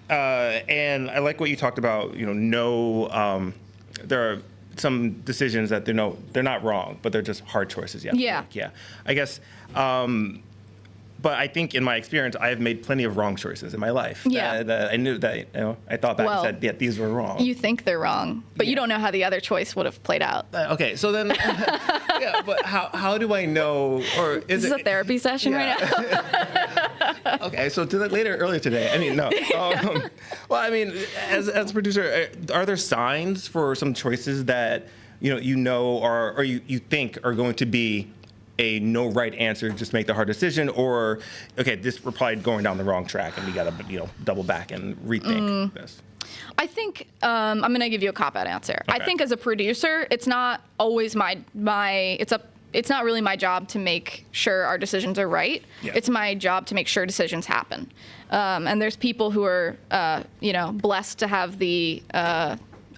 I like what you talked about. There are some decisions that they're not wrong, but they're just hard choices you have to make. Yeah. I guess. But I think in my experience, I have made plenty of wrong choices in my life. Yeah. That I knew that, I thought back and said, yeah, these were wrong. You think they're wrong, but you don't know how the other choice would have played out. Okay, so then, yeah, but how do I know, or is this a therapy session right now? Okay, so earlier today, no. Well, as a producer, are there signs for some choices that, or you think are going to be a no right answer, just make the hard decision, or okay, we're probably going down the wrong track and we got to double back and rethink this? I think I'm going to give you a cop-out answer. Okay. I think as a producer, it's not always it's not really my job to make sure our decisions are right. Yeah. It's my job to make sure decisions happen. And there's people who are blessed to have the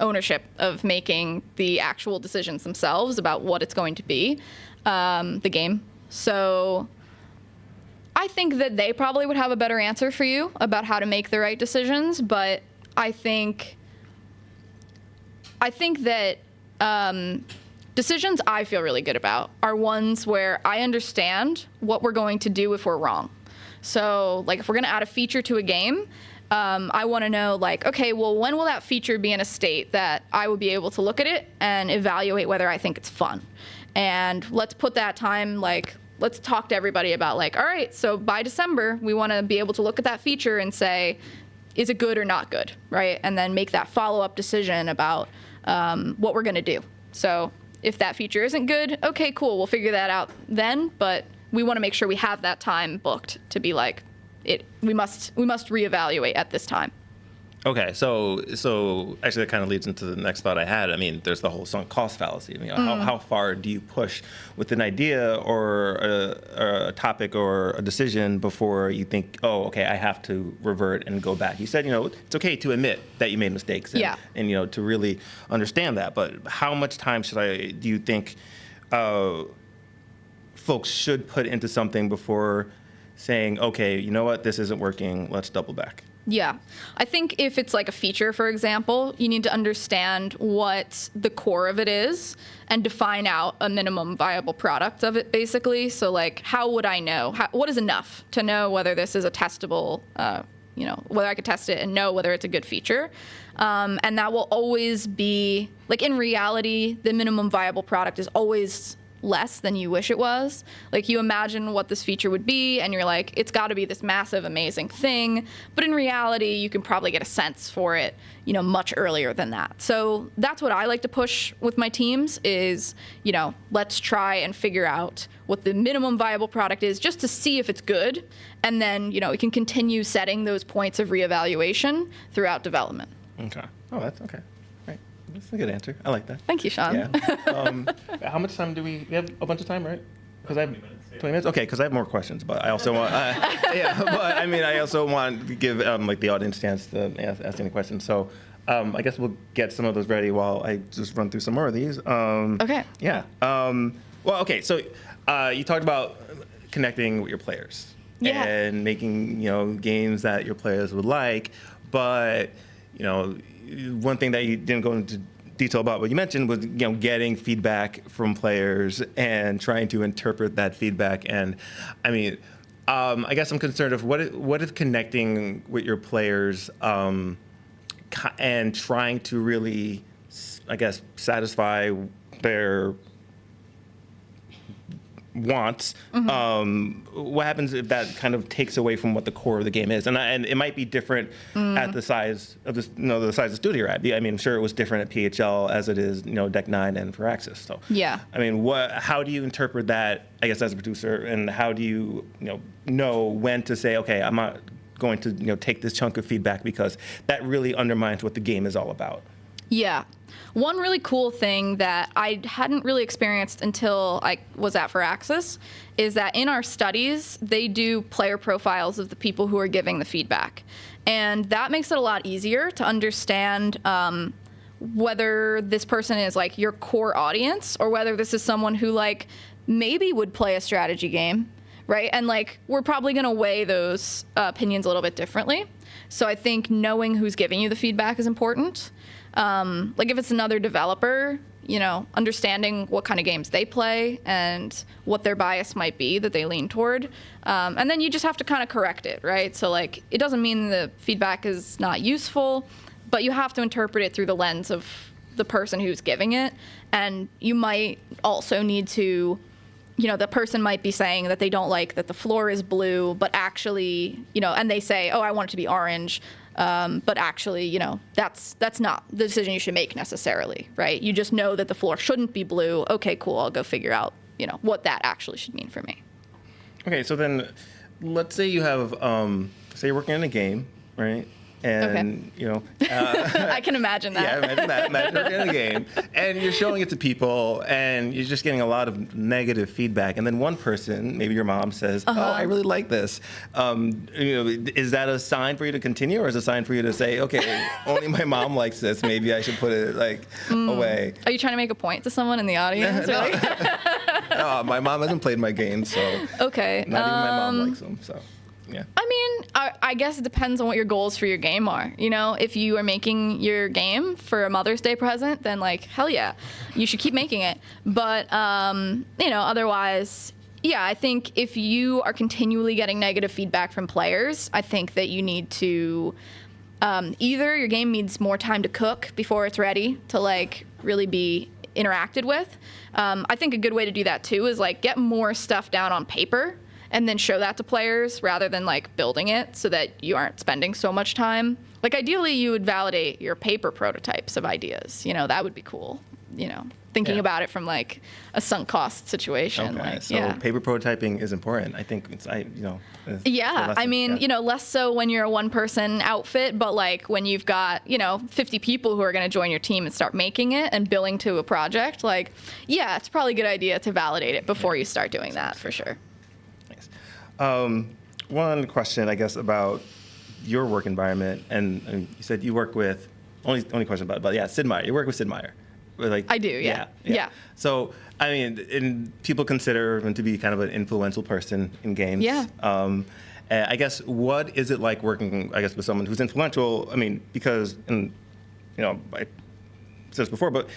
ownership of making the actual decisions themselves about what it's going to be. The game. So I think that they probably would have a better answer for you about how to make the right decisions, but I think that decisions I feel really good about are ones where I understand what we're going to do if we're wrong. So like if we're going to add a feature to a game, I want to know like, okay, well, when will that feature be in a state that I will be able to look at it and evaluate whether I think it's fun? And let's put that time, like, let's talk to everybody about like, all right, so by December, we want to be able to look at that feature and say, is it good or not good, right? And then make that follow-up decision about what we're going to do. So if that feature isn't good, okay, cool, we'll figure that out then, but we want to make sure we have that time booked to be like, we must reevaluate at this time. Okay, so actually that kind of leads into the next thought I had. I mean, there's the whole sunk cost fallacy. I mean, how far do you push with an idea or a topic or a decision before you think, oh, okay, I have to revert and go back? You said, it's okay to admit that you made mistakes and to really understand that. But how much time do you think folks should put into something before saying, okay, you know what, this isn't working, let's double back? Yeah. I think if it's like a feature, for example, you need to understand what the core of it is and define out a minimum viable product of it, basically. So, like, how would I know? What is enough to know whether this is a testable, whether I could test it and know whether it's a good feature? And that will always be, like, in reality, the minimum viable product is always less than you wish it was. Like, you imagine what this feature would be and you're like, it's got to be this massive, amazing thing. But in reality, you can probably get a sense for it, much earlier than that. So that's what I like to push with my teams is, let's try and figure out what the minimum viable product is just to see if it's good. And then, we can continue setting those points of reevaluation throughout development. Okay. Oh, that's okay. That's a good answer. I like that. Thank you, Sean. Yeah. How much time do we have? A bunch of time, right? Because I have 20 minutes. Okay, because I have more questions, but I also want. But I mean, I also want to give the audience a chance to ask any questions. So, I guess we'll get some of those ready while I just run through some more of these. Okay. Yeah. Well, okay. So, you talked about connecting with your players and making games that your players would like, but one thing that you didn't go into detail about, what you mentioned was getting feedback from players and trying to interpret that feedback. And I mean, I guess I'm concerned of what is connecting with your players and trying to really, I guess, satisfy their wants. What happens if that kind of takes away from what the core of the game is? And it might be different at the size of this, the size of the studio you're at. I mean, I'm sure it was different at PHL as it is, Deck 9 and Firaxis. So yeah. I mean, how do you interpret that, I guess, as a producer, and how do you, know when to say, okay, I'm not going to, take this chunk of feedback because that really undermines what the game is all about? Yeah. One really cool thing that I hadn't really experienced until I was at Firaxis is that in our studies, they do player profiles of the people who are giving the feedback. And that makes it a lot easier to understand whether this person is like your core audience or whether this is someone who like maybe would play a strategy game, right? And like we're probably going to weigh those opinions a little bit differently. So I think knowing who's giving you the feedback is important. Like if it's another developer, understanding what kind of games they play and what their bias might be that they lean toward. And then you just have to kind of correct it, right? So like, it doesn't mean the feedback is not useful, but you have to interpret it through the lens of the person who's giving it. And you might also need to, the person might be saying that they don't like that the floor is blue, but actually, and they say, oh, I want it to be orange. But actually, that's not the decision you should make necessarily, right? You just know that the floor shouldn't be blue. Okay, cool. I'll go figure out, what that actually should mean for me. Okay, so then let's say you have, say you're working in a game, right? And, I can imagine that. Yeah, imagine that. Imagine working in a game. And you're showing it to people, and you're just getting a lot of negative feedback. And then one person, maybe your mom, says, oh, I really like this. Is that a sign for you to continue, or is it a sign for you to say, okay, only my mom likes this. Maybe I should put it, away. Are you trying to make a point to someone in the audience? No. No, my mom hasn't played my games, so okay. Not even my mom likes them, so... Yeah. I mean, I guess it depends on what your goals for your game are. If you are making your game for a Mother's Day present, then hell yeah, you should keep making it. But, otherwise, yeah, I think if you are continually getting negative feedback from players, I think that you need to, either your game needs more time to cook before it's ready to really be interacted with. I think a good way to do that too is get more stuff down on paper and then show that to players rather than building it so that you aren't spending so much time. Ideally, you would validate your paper prototypes of ideas. That would be cool. thinking about it from like a sunk cost situation. Okay, Like, so paper prototyping is important. I think it's Yeah, I mean, less so when you're a one-person outfit, but like when you've got 50 people who are going to join your team and start making it and billing to a project, like, yeah, it's probably a good idea to validate it before you start doing that for sure. Nice. One question, I guess, about your work environment, and you said you work with only question about it, but yeah, Sid Meier. You work with Sid Meier. Like, I do, yeah. So, I mean, and people consider him to be kind of an influential person in games. Yeah. I guess, what is it like working, I guess, with someone who's influential? I mean, because, I said this before, but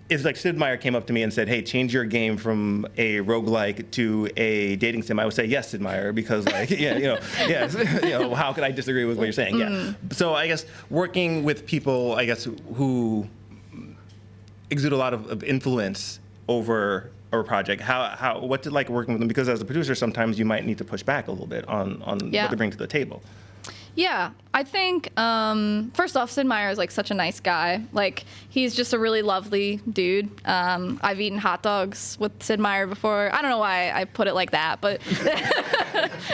it's like Sid Meier came up to me and said, hey, change your game from a roguelike to a dating sim. I would say, yes, Sid Meier, because like, how could I disagree with what you're saying? Yeah. So I guess working with people, I guess, who exude a lot of influence over a project. What's it like working with them? Because as a producer, sometimes you might need to push back a little bit on what they bring to the table. Yeah, I think, first off, Sid Meier is like such a nice guy. Like, he's just a really lovely dude. I've eaten hot dogs with Sid Meier before. I don't know why I put it like that, but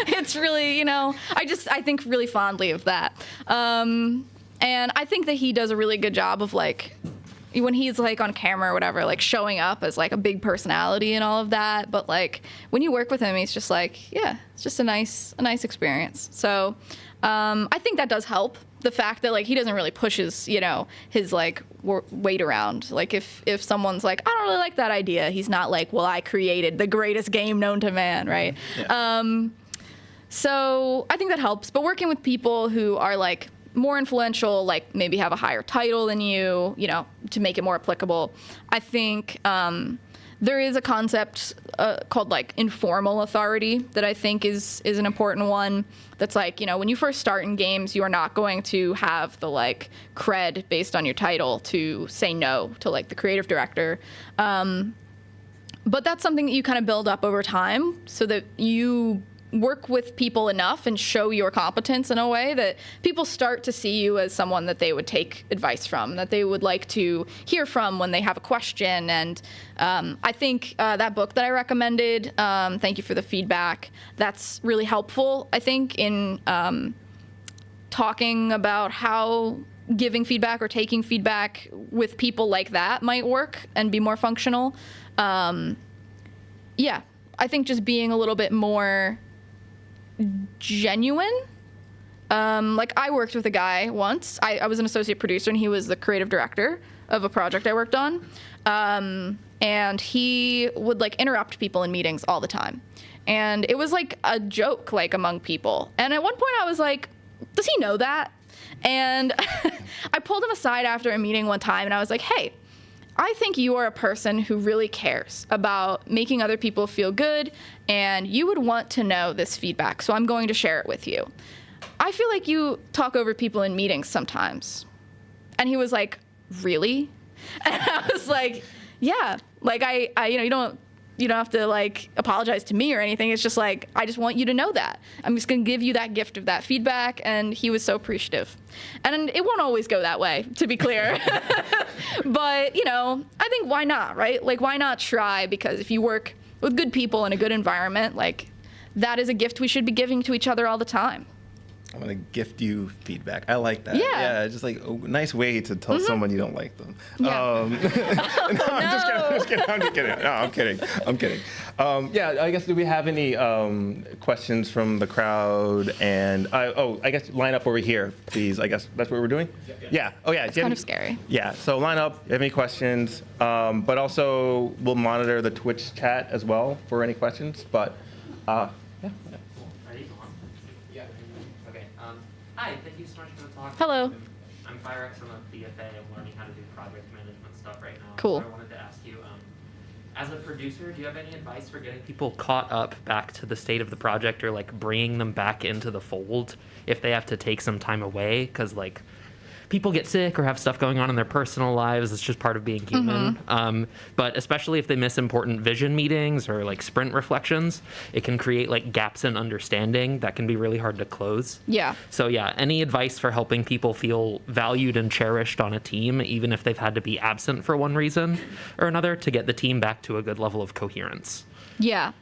it's really, I think really fondly of that. And I think that he does a really good job of like, when he's like on camera or whatever, like showing up as like a big personality and all of that. But like when you work with him, he's just like, yeah, it's just a nice experience. So I think that does help. The fact that like he doesn't really push his like weight around. Like if someone's like, I don't really like that idea, he's not like, well, I created the greatest game known to man, right? Yeah. So I think that helps. But working with people who are like more influential, like maybe have a higher title than you, to make it more applicable. I think there is a concept called like informal authority that I think is an important one. That's like, when you first start in games, you are not going to have the like cred based on your title to say no to like the creative director. But that's something that you kind of build up over time so that you work with people enough and show your competence in a way that people start to see you as someone that they would take advice from, that they would like to hear from when they have a question. And I think that book that I recommended, thank you for the feedback, that's really helpful, I think, in talking about how giving feedback or taking feedback with people like that might work and be more functional. I think just being a little bit more genuine. Like I worked with a guy once. I was an associate producer and he was the creative director of a project I worked on. And he would like interrupt people in meetings all the time. And it was like a joke like among people. And at one point I was like, does he know that? And I pulled him aside after a meeting one time and I was like, hey, I think you are a person who really cares about making other people feel good, and you would want to know this feedback, so I'm going to share it with you. I feel like you talk over people in meetings sometimes. And he was like, really? And I was like, yeah. Like, you don't have to like apologize to me or anything. It's just like, I just want you to know that. I'm just going to give you that gift of that feedback. And he was so appreciative. And it won't always go that way, to be clear. But, I think why not, right? Like, why not try? Because if you work with good people in a good environment, like that is a gift we should be giving to each other all the time. I'm going to gift you feedback. I like that. Yeah. Just like a nice way to tell someone you don't like them. Yeah. I'm just kidding. No, I'm kidding. I guess, do we have any questions from the crowd? And I guess line up over here, please. I guess that's what we're doing? Yeah. Oh, yeah. It's kind of scary. Yeah. So line up if you have any questions. But also, we'll monitor the Twitch chat as well for any questions. But, yeah. Hi, thank you so much for the talk. Hello. I'm Firaxis. I'm a BFA. I'm learning how to do project management stuff right now. Cool. So I wanted to ask you, as a producer, do you have any advice for getting people caught up back to the state of the project, or like bringing them back into the fold if they have to take some time away? Because like people get sick or have stuff going on in their personal lives. It's just part of being human. But especially if they miss important vision meetings or like sprint reflections, it can create like gaps in understanding that can be really hard to close. Yeah. So yeah, any advice for helping people feel valued and cherished on a team, even if they've had to be absent for one reason or another, to get the team back to a good level of coherence? Yeah.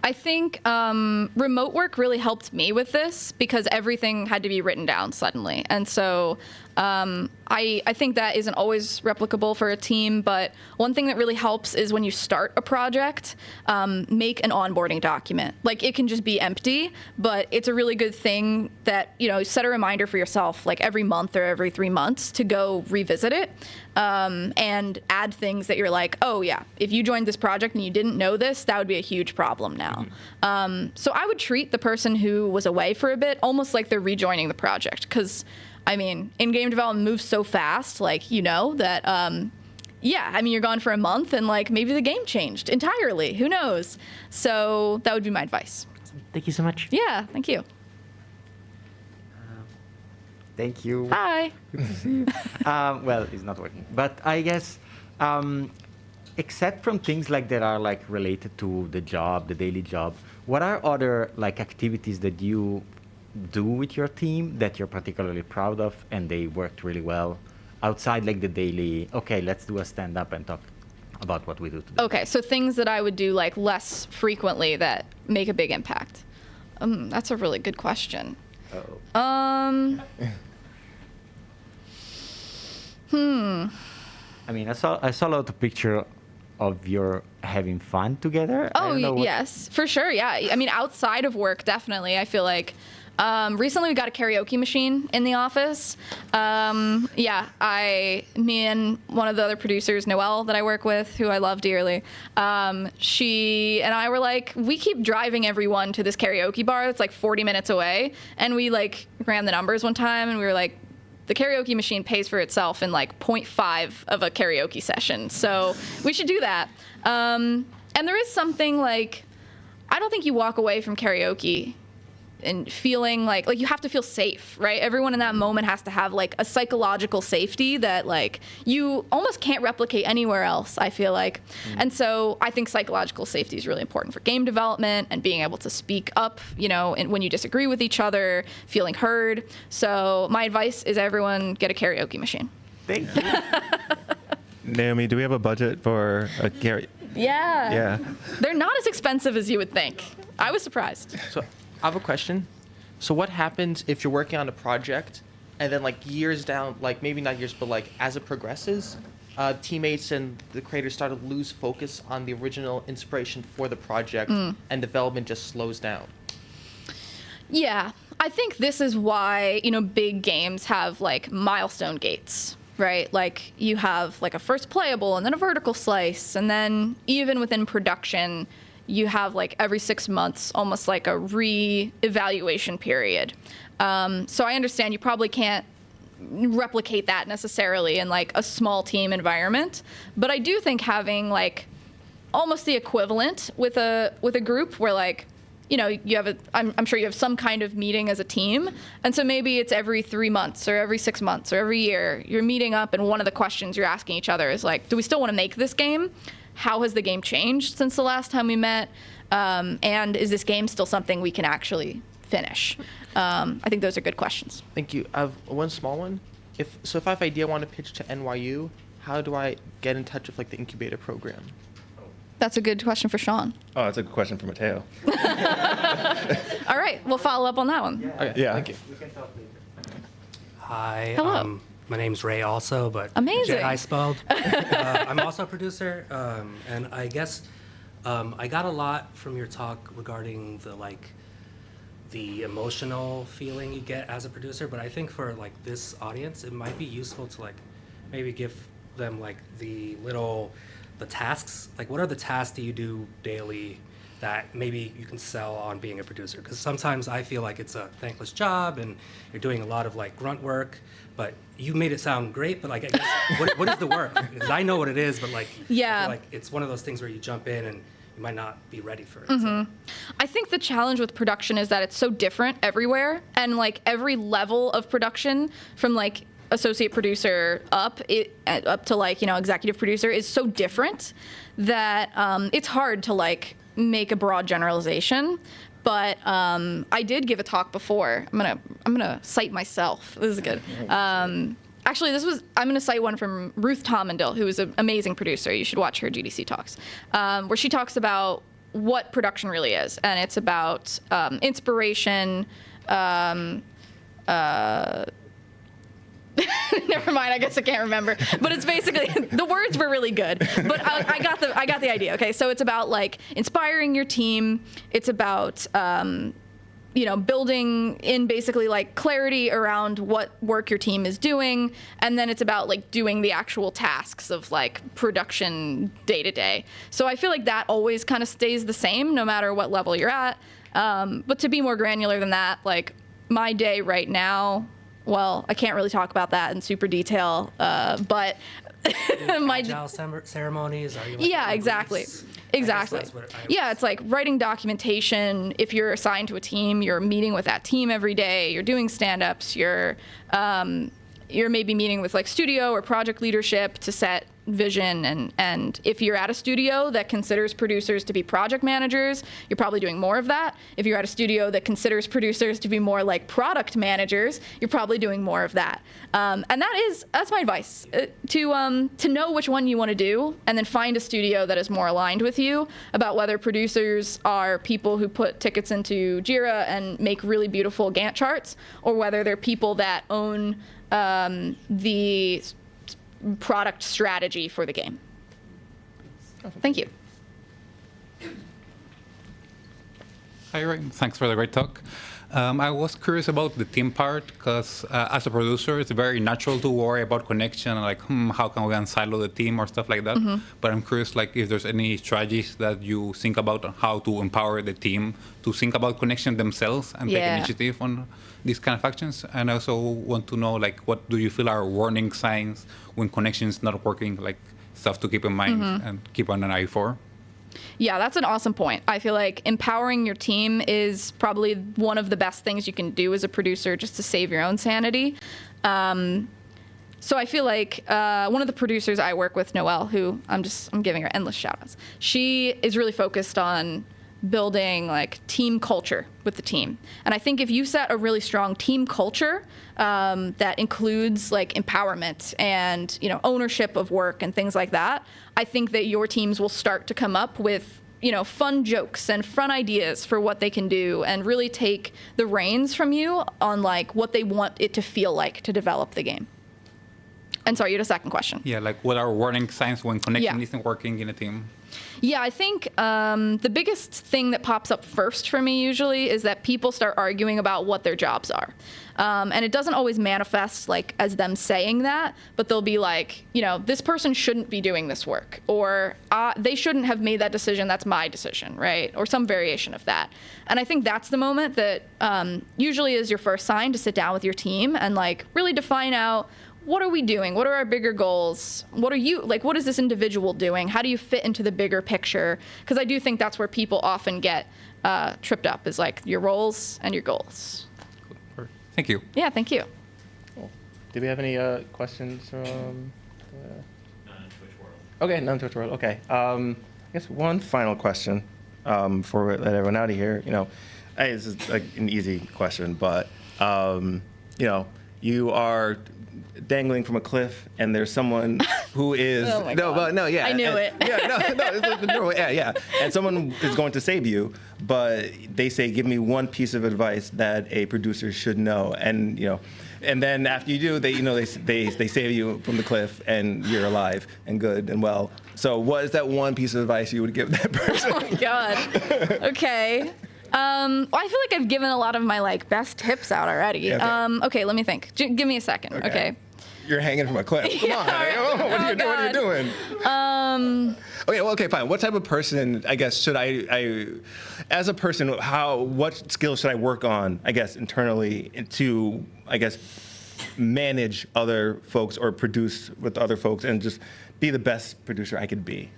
I think remote work really helped me with this because everything had to be written down suddenly. And so I think that isn't always replicable for a team, but one thing that really helps is when you start a project, make an onboarding document. Like, it can just be empty, but it's a really good thing that, set a reminder for yourself, like every month or every 3 months, to go revisit it and add things that you're like, oh yeah, if you joined this project and you didn't know this, that would be a huge problem now. So I would treat the person who was away for a bit almost like they're rejoining the project, because in game development moves so fast, that, you're gone for a month and like maybe the game changed entirely. Who knows? So that would be my advice. Thank you so much. Yeah, thank you. Thank you. Bye. Good to see you. Well, it's not working. But I guess, except from things like that are like related to the job, the daily job, what are other like activities that you do with your team that you're particularly proud of and they worked really well outside like the daily, okay, let's do a stand-up and talk about what we do today? Okay, so things that I would do like less frequently that make a big impact. That's a really good question. Uh-oh. I saw a lot of picture of your having fun together. Oh, yes, for sure. Yeah. Outside of work, definitely. I feel like recently we got a karaoke machine in the office. Me and one of the other producers, Noelle, that I work with, who I love dearly, she and I were like, we keep driving everyone to this karaoke bar that's like 40 minutes away. And we like ran the numbers one time and we were like, the karaoke machine pays for itself in like 0.5 of a karaoke session. So we should do that. And there is something like, I don't think you walk away from karaoke and feeling like you have to feel safe, right? Everyone in that moment has to have like a psychological safety that like you almost can't replicate anywhere else, I feel like. And so I think psychological safety is really important for game development and being able to speak up, and when you disagree with each other, feeling heard. So my advice is everyone get a karaoke machine. Thank you. Naomi, do we have a budget for a karaoke? Yeah. They're not as expensive as you would think. I was surprised. So I have a question. So what happens if you're working on a project and then like years down, like maybe not years, but like as it progresses, teammates and the creators start to lose focus on the original inspiration for the project and development just slows down? Yeah, I think this is why, big games have like milestone gates, right? Like you have like a first playable and then a vertical slice. And then even within production, you have like every 6 months, almost like a re-evaluation period. So I understand you probably can't replicate that necessarily in like a small team environment, but I do think having like almost the equivalent with a group where like, you have I'm sure you have some kind of meeting as a team. And so maybe it's every 3 months or every 6 months or every year you're meeting up, and one of the questions you're asking each other is like, do we still want to make this game? How has the game changed since the last time we met? And is this game still something we can actually finish? I think those are good questions. Thank you. I have one small one. If I have an idea I want to pitch to NYU, how do I get in touch with like the incubator program? That's a good question for Sean. Oh, that's a good question for Mateo. All right, we'll follow up on that one. Okay, Yeah. thank you. We can talk later. Hi. Hello. My name's Ray also, but Amazing. Jedi spelled. I'm also a producer, and I guess I got a lot from your talk regarding the emotional feeling you get as a producer, but I think for like this audience, it might be useful to like maybe give them like the tasks. Like, what are the tasks that you do daily that maybe you can sell on being a producer? Because sometimes I feel like it's a thankless job and you're doing a lot of like grunt work, but you made it sound great, but like, I guess, what is the work? Because I know what it is, but like, Yeah. I feel like it's one of those things where you jump in and you might not be ready for it. Mm-hmm. I think the challenge with production is that it's so different everywhere, and like every level of production, from like associate producer up to like, you know, executive producer is so different that it's hard to like make a broad generalization. But I did give a talk before. I'm gonna cite myself. This is good. Actually, I'm gonna cite one from Ruth Tomendil, who is an amazing producer. You should watch her GDC talks, where she talks about what production really is, and it's about inspiration. Never mind. I guess I can't remember. But it's basically the words were really good. But I got the idea. Okay, so it's about like inspiring your team. It's about you know, building in basically like clarity around what work your team is doing, and then it's about like doing the actual tasks of like production day to day. So I feel like that always kind of stays the same no matter what level you're at. But to be more granular than that, like my day right now. Well, I can't really talk about that in super detail, but my agile ceremonies. Are you like yeah, exactly. Yeah, it's like writing documentation. If you're assigned to a team, you're meeting with that team every day. You're doing stand-ups. You're maybe meeting with like studio or project leadership to set vision, and if you're at a studio that considers producers to be project managers, you're probably doing more of that. If you're at a studio that considers producers to be more like product managers, you're probably doing more of that. And that's my advice, to know which one you want to do, and then find a studio that is more aligned with you about whether producers are people who put tickets into Jira and make really beautiful Gantt charts, or whether they're people that own the product strategy for the game. Thank you. Hi, Ryan. Thanks for the great talk. I was curious about the team part, because as a producer, it's very natural to worry about connection, like, how can we unsilo the team or stuff like that. But I'm curious, like, if there's any strategies that you think about on how to empower the team to think about connection themselves and take initiative on these kind of actions. And I also want to know, like, what do you feel are warning signs when connection is not working, like stuff to keep in mind and keep on an eye for? Yeah, that's an awesome point. I feel like empowering your team is probably one of the best things you can do as a producer, just to save your own sanity. So I feel like one of the producers I work with, Noelle, who I'm giving her endless shout outs. She is really focused on building like team culture with the team. And I think if you set a really strong team culture that includes like empowerment and, you know, ownership of work and things like that, I think that your teams will start to come up with, you know, fun jokes and fun ideas for what they can do, and really take the reins from you on like what they want it to feel like to develop the game. And sorry, you had a second question. Yeah, like what are warning signs when connection isn't working in a team? Yeah, I think the biggest thing that pops up first for me usually is that people start arguing about what their jobs are. And it doesn't always manifest like as them saying that, but they'll be like, you know, this person shouldn't be doing this work, or they shouldn't have made that decision, that's my decision, right? Or some variation of that. And I think that's the moment that usually is your first sign to sit down with your team and like really define out, what are we doing? What are our bigger goals? What are you, like, what is this individual doing? How do you fit into the bigger picture? Because I do think that's where people often get tripped up, is like your roles and your goals. Cool. Thank you. Yeah, thank you. Cool. Do we have any questions from? Non-Twitch world. Okay, non-Twitch world. Okay. I guess one final question before we let everyone out of here. You know, this is like an easy question, but you know, you are dangling from a cliff, and there's someone who is Oh my God. yeah, I knew it. it's like the normal, yeah, and someone is going to save you, but they say, give me one piece of advice that a producer should know, and you know, and then after you do, they save you from the cliff, and you're alive and good and well. So what is that one piece of advice you would give that person? Oh my God. Okay. Well, I feel like I've given a lot of my like best tips out already. Yeah, okay. Okay, let me think. Give me a second. Okay. You're hanging from a cliff. Come on. What are you doing? Okay, well, okay, fine. What type of person, I guess, should I as a person, what skills should I work on, I guess, internally to, I guess, manage other folks or produce with other folks and just be the best producer I could be?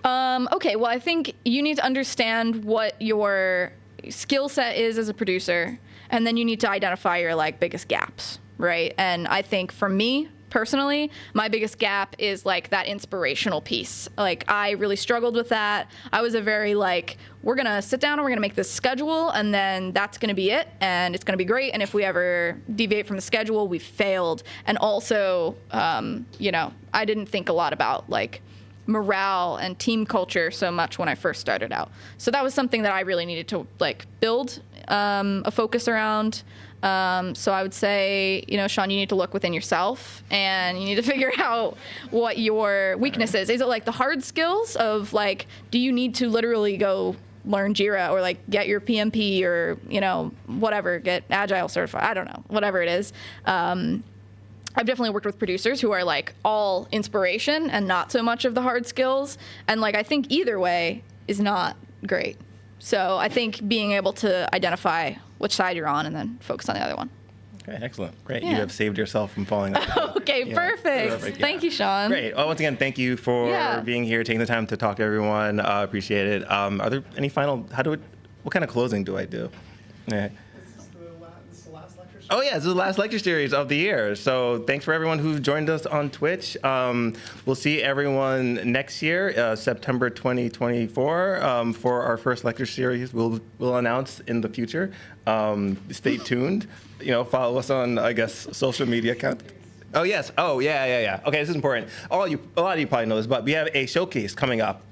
Okay, well, I think you need to understand what your skill set is as a producer, and then you need to identify your like biggest gaps. right? And I think for me, personally, my biggest gap is like that inspirational piece. Like I really struggled with that. I was a very like, we're gonna sit down and we're gonna make this schedule and then that's gonna be it and it's gonna be great. And if we ever deviate from the schedule, we failed. And also, you know, I didn't think a lot about like morale and team culture so much when I first started out. So that was something that I really needed to like build a focus around. So I would say, you know, Sean, you need to look within yourself and you need to figure out what your weakness is. Is it like the hard skills of like, do you need to literally go learn Jira or like get your PMP or, you know, whatever, get Agile certified? I don't know, whatever it is. I've definitely worked with producers who are like all inspiration and not so much of the hard skills. And like, I think either way is not great. So I think being able to identify which side you're on and then focus on the other one. Okay, excellent. Great. Yeah. You have saved yourself from falling off. Okay, Yeah, perfect. Thank you, Sean. Great. Well, once again, thank you for being here, taking the time to talk to everyone. Appreciate it. Are there any final, what kind of closing do I do? Yeah. This is the last lecture series? Oh, yeah, this is the last lecture series of the year. So thanks for everyone who joined us on Twitch. We'll see everyone next year, September 2024, for our first lecture series. We'll announce in the future. Stay tuned. You know, follow us on, I guess, social media account. Oh, yes. Oh, yeah. Okay, this is important. A lot of you probably know this, but we have a showcase coming up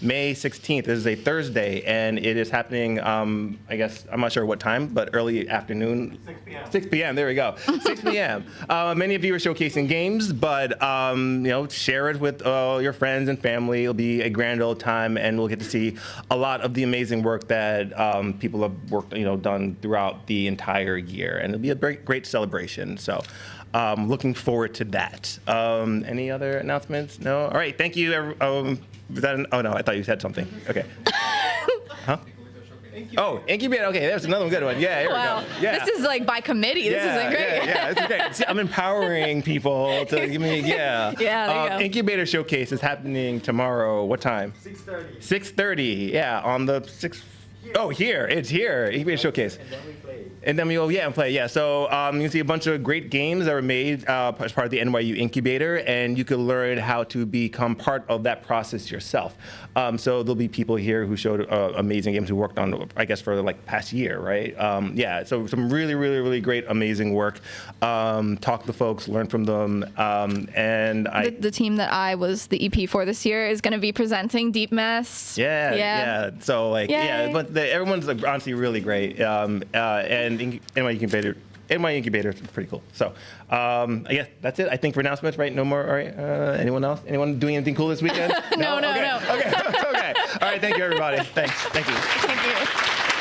May 16th. This is a Thursday, and it is happening, I guess, I'm not sure what time, but early afternoon. 6 p.m. 6 p.m., there we go. 6 p.m. Many of you are showcasing games, but, you know, share it with your friends and family. It'll be a grand old time, and we'll get to see a lot of the amazing work that people have done throughout the entire year, and it'll be a great celebration. So. Looking forward to that. Any other announcements? No? All right, thank you. Oh, no, I thought you said something. Okay. Huh? Oh, Incubator. Okay, there's another good one. Yeah, here we go. Yeah. This is like by committee. This isn't great. Yeah, this is great. See, I'm empowering people to give me, Yeah, there you go. Incubator Showcase is happening tomorrow. What time? 6:30. 6:30, yeah, on the 6th. Oh, here. It's here. Incubator Showcase. And then we play. And then we go, and play, yeah. So you can see a bunch of great games that were made as part of the NYU Incubator, and you can learn how to become part of that process yourself. So there'll be people here who showed amazing games who worked on, I guess, for like past year, right? Yeah, so some really, really, really great, amazing work. Talk to folks, learn from them, and The team that I was the EP for this year is going to be presenting DEEPMESS. Yeah. So like, Yay. but everyone's like, honestly really great, and NYU Incubator is pretty cool. So I guess that's it. I think for announcements, right? No more. All right. Anyone else? Anyone doing anything cool this weekend? No. Okay. All right. Thank you, everybody. Thanks. Thank you. Thank you.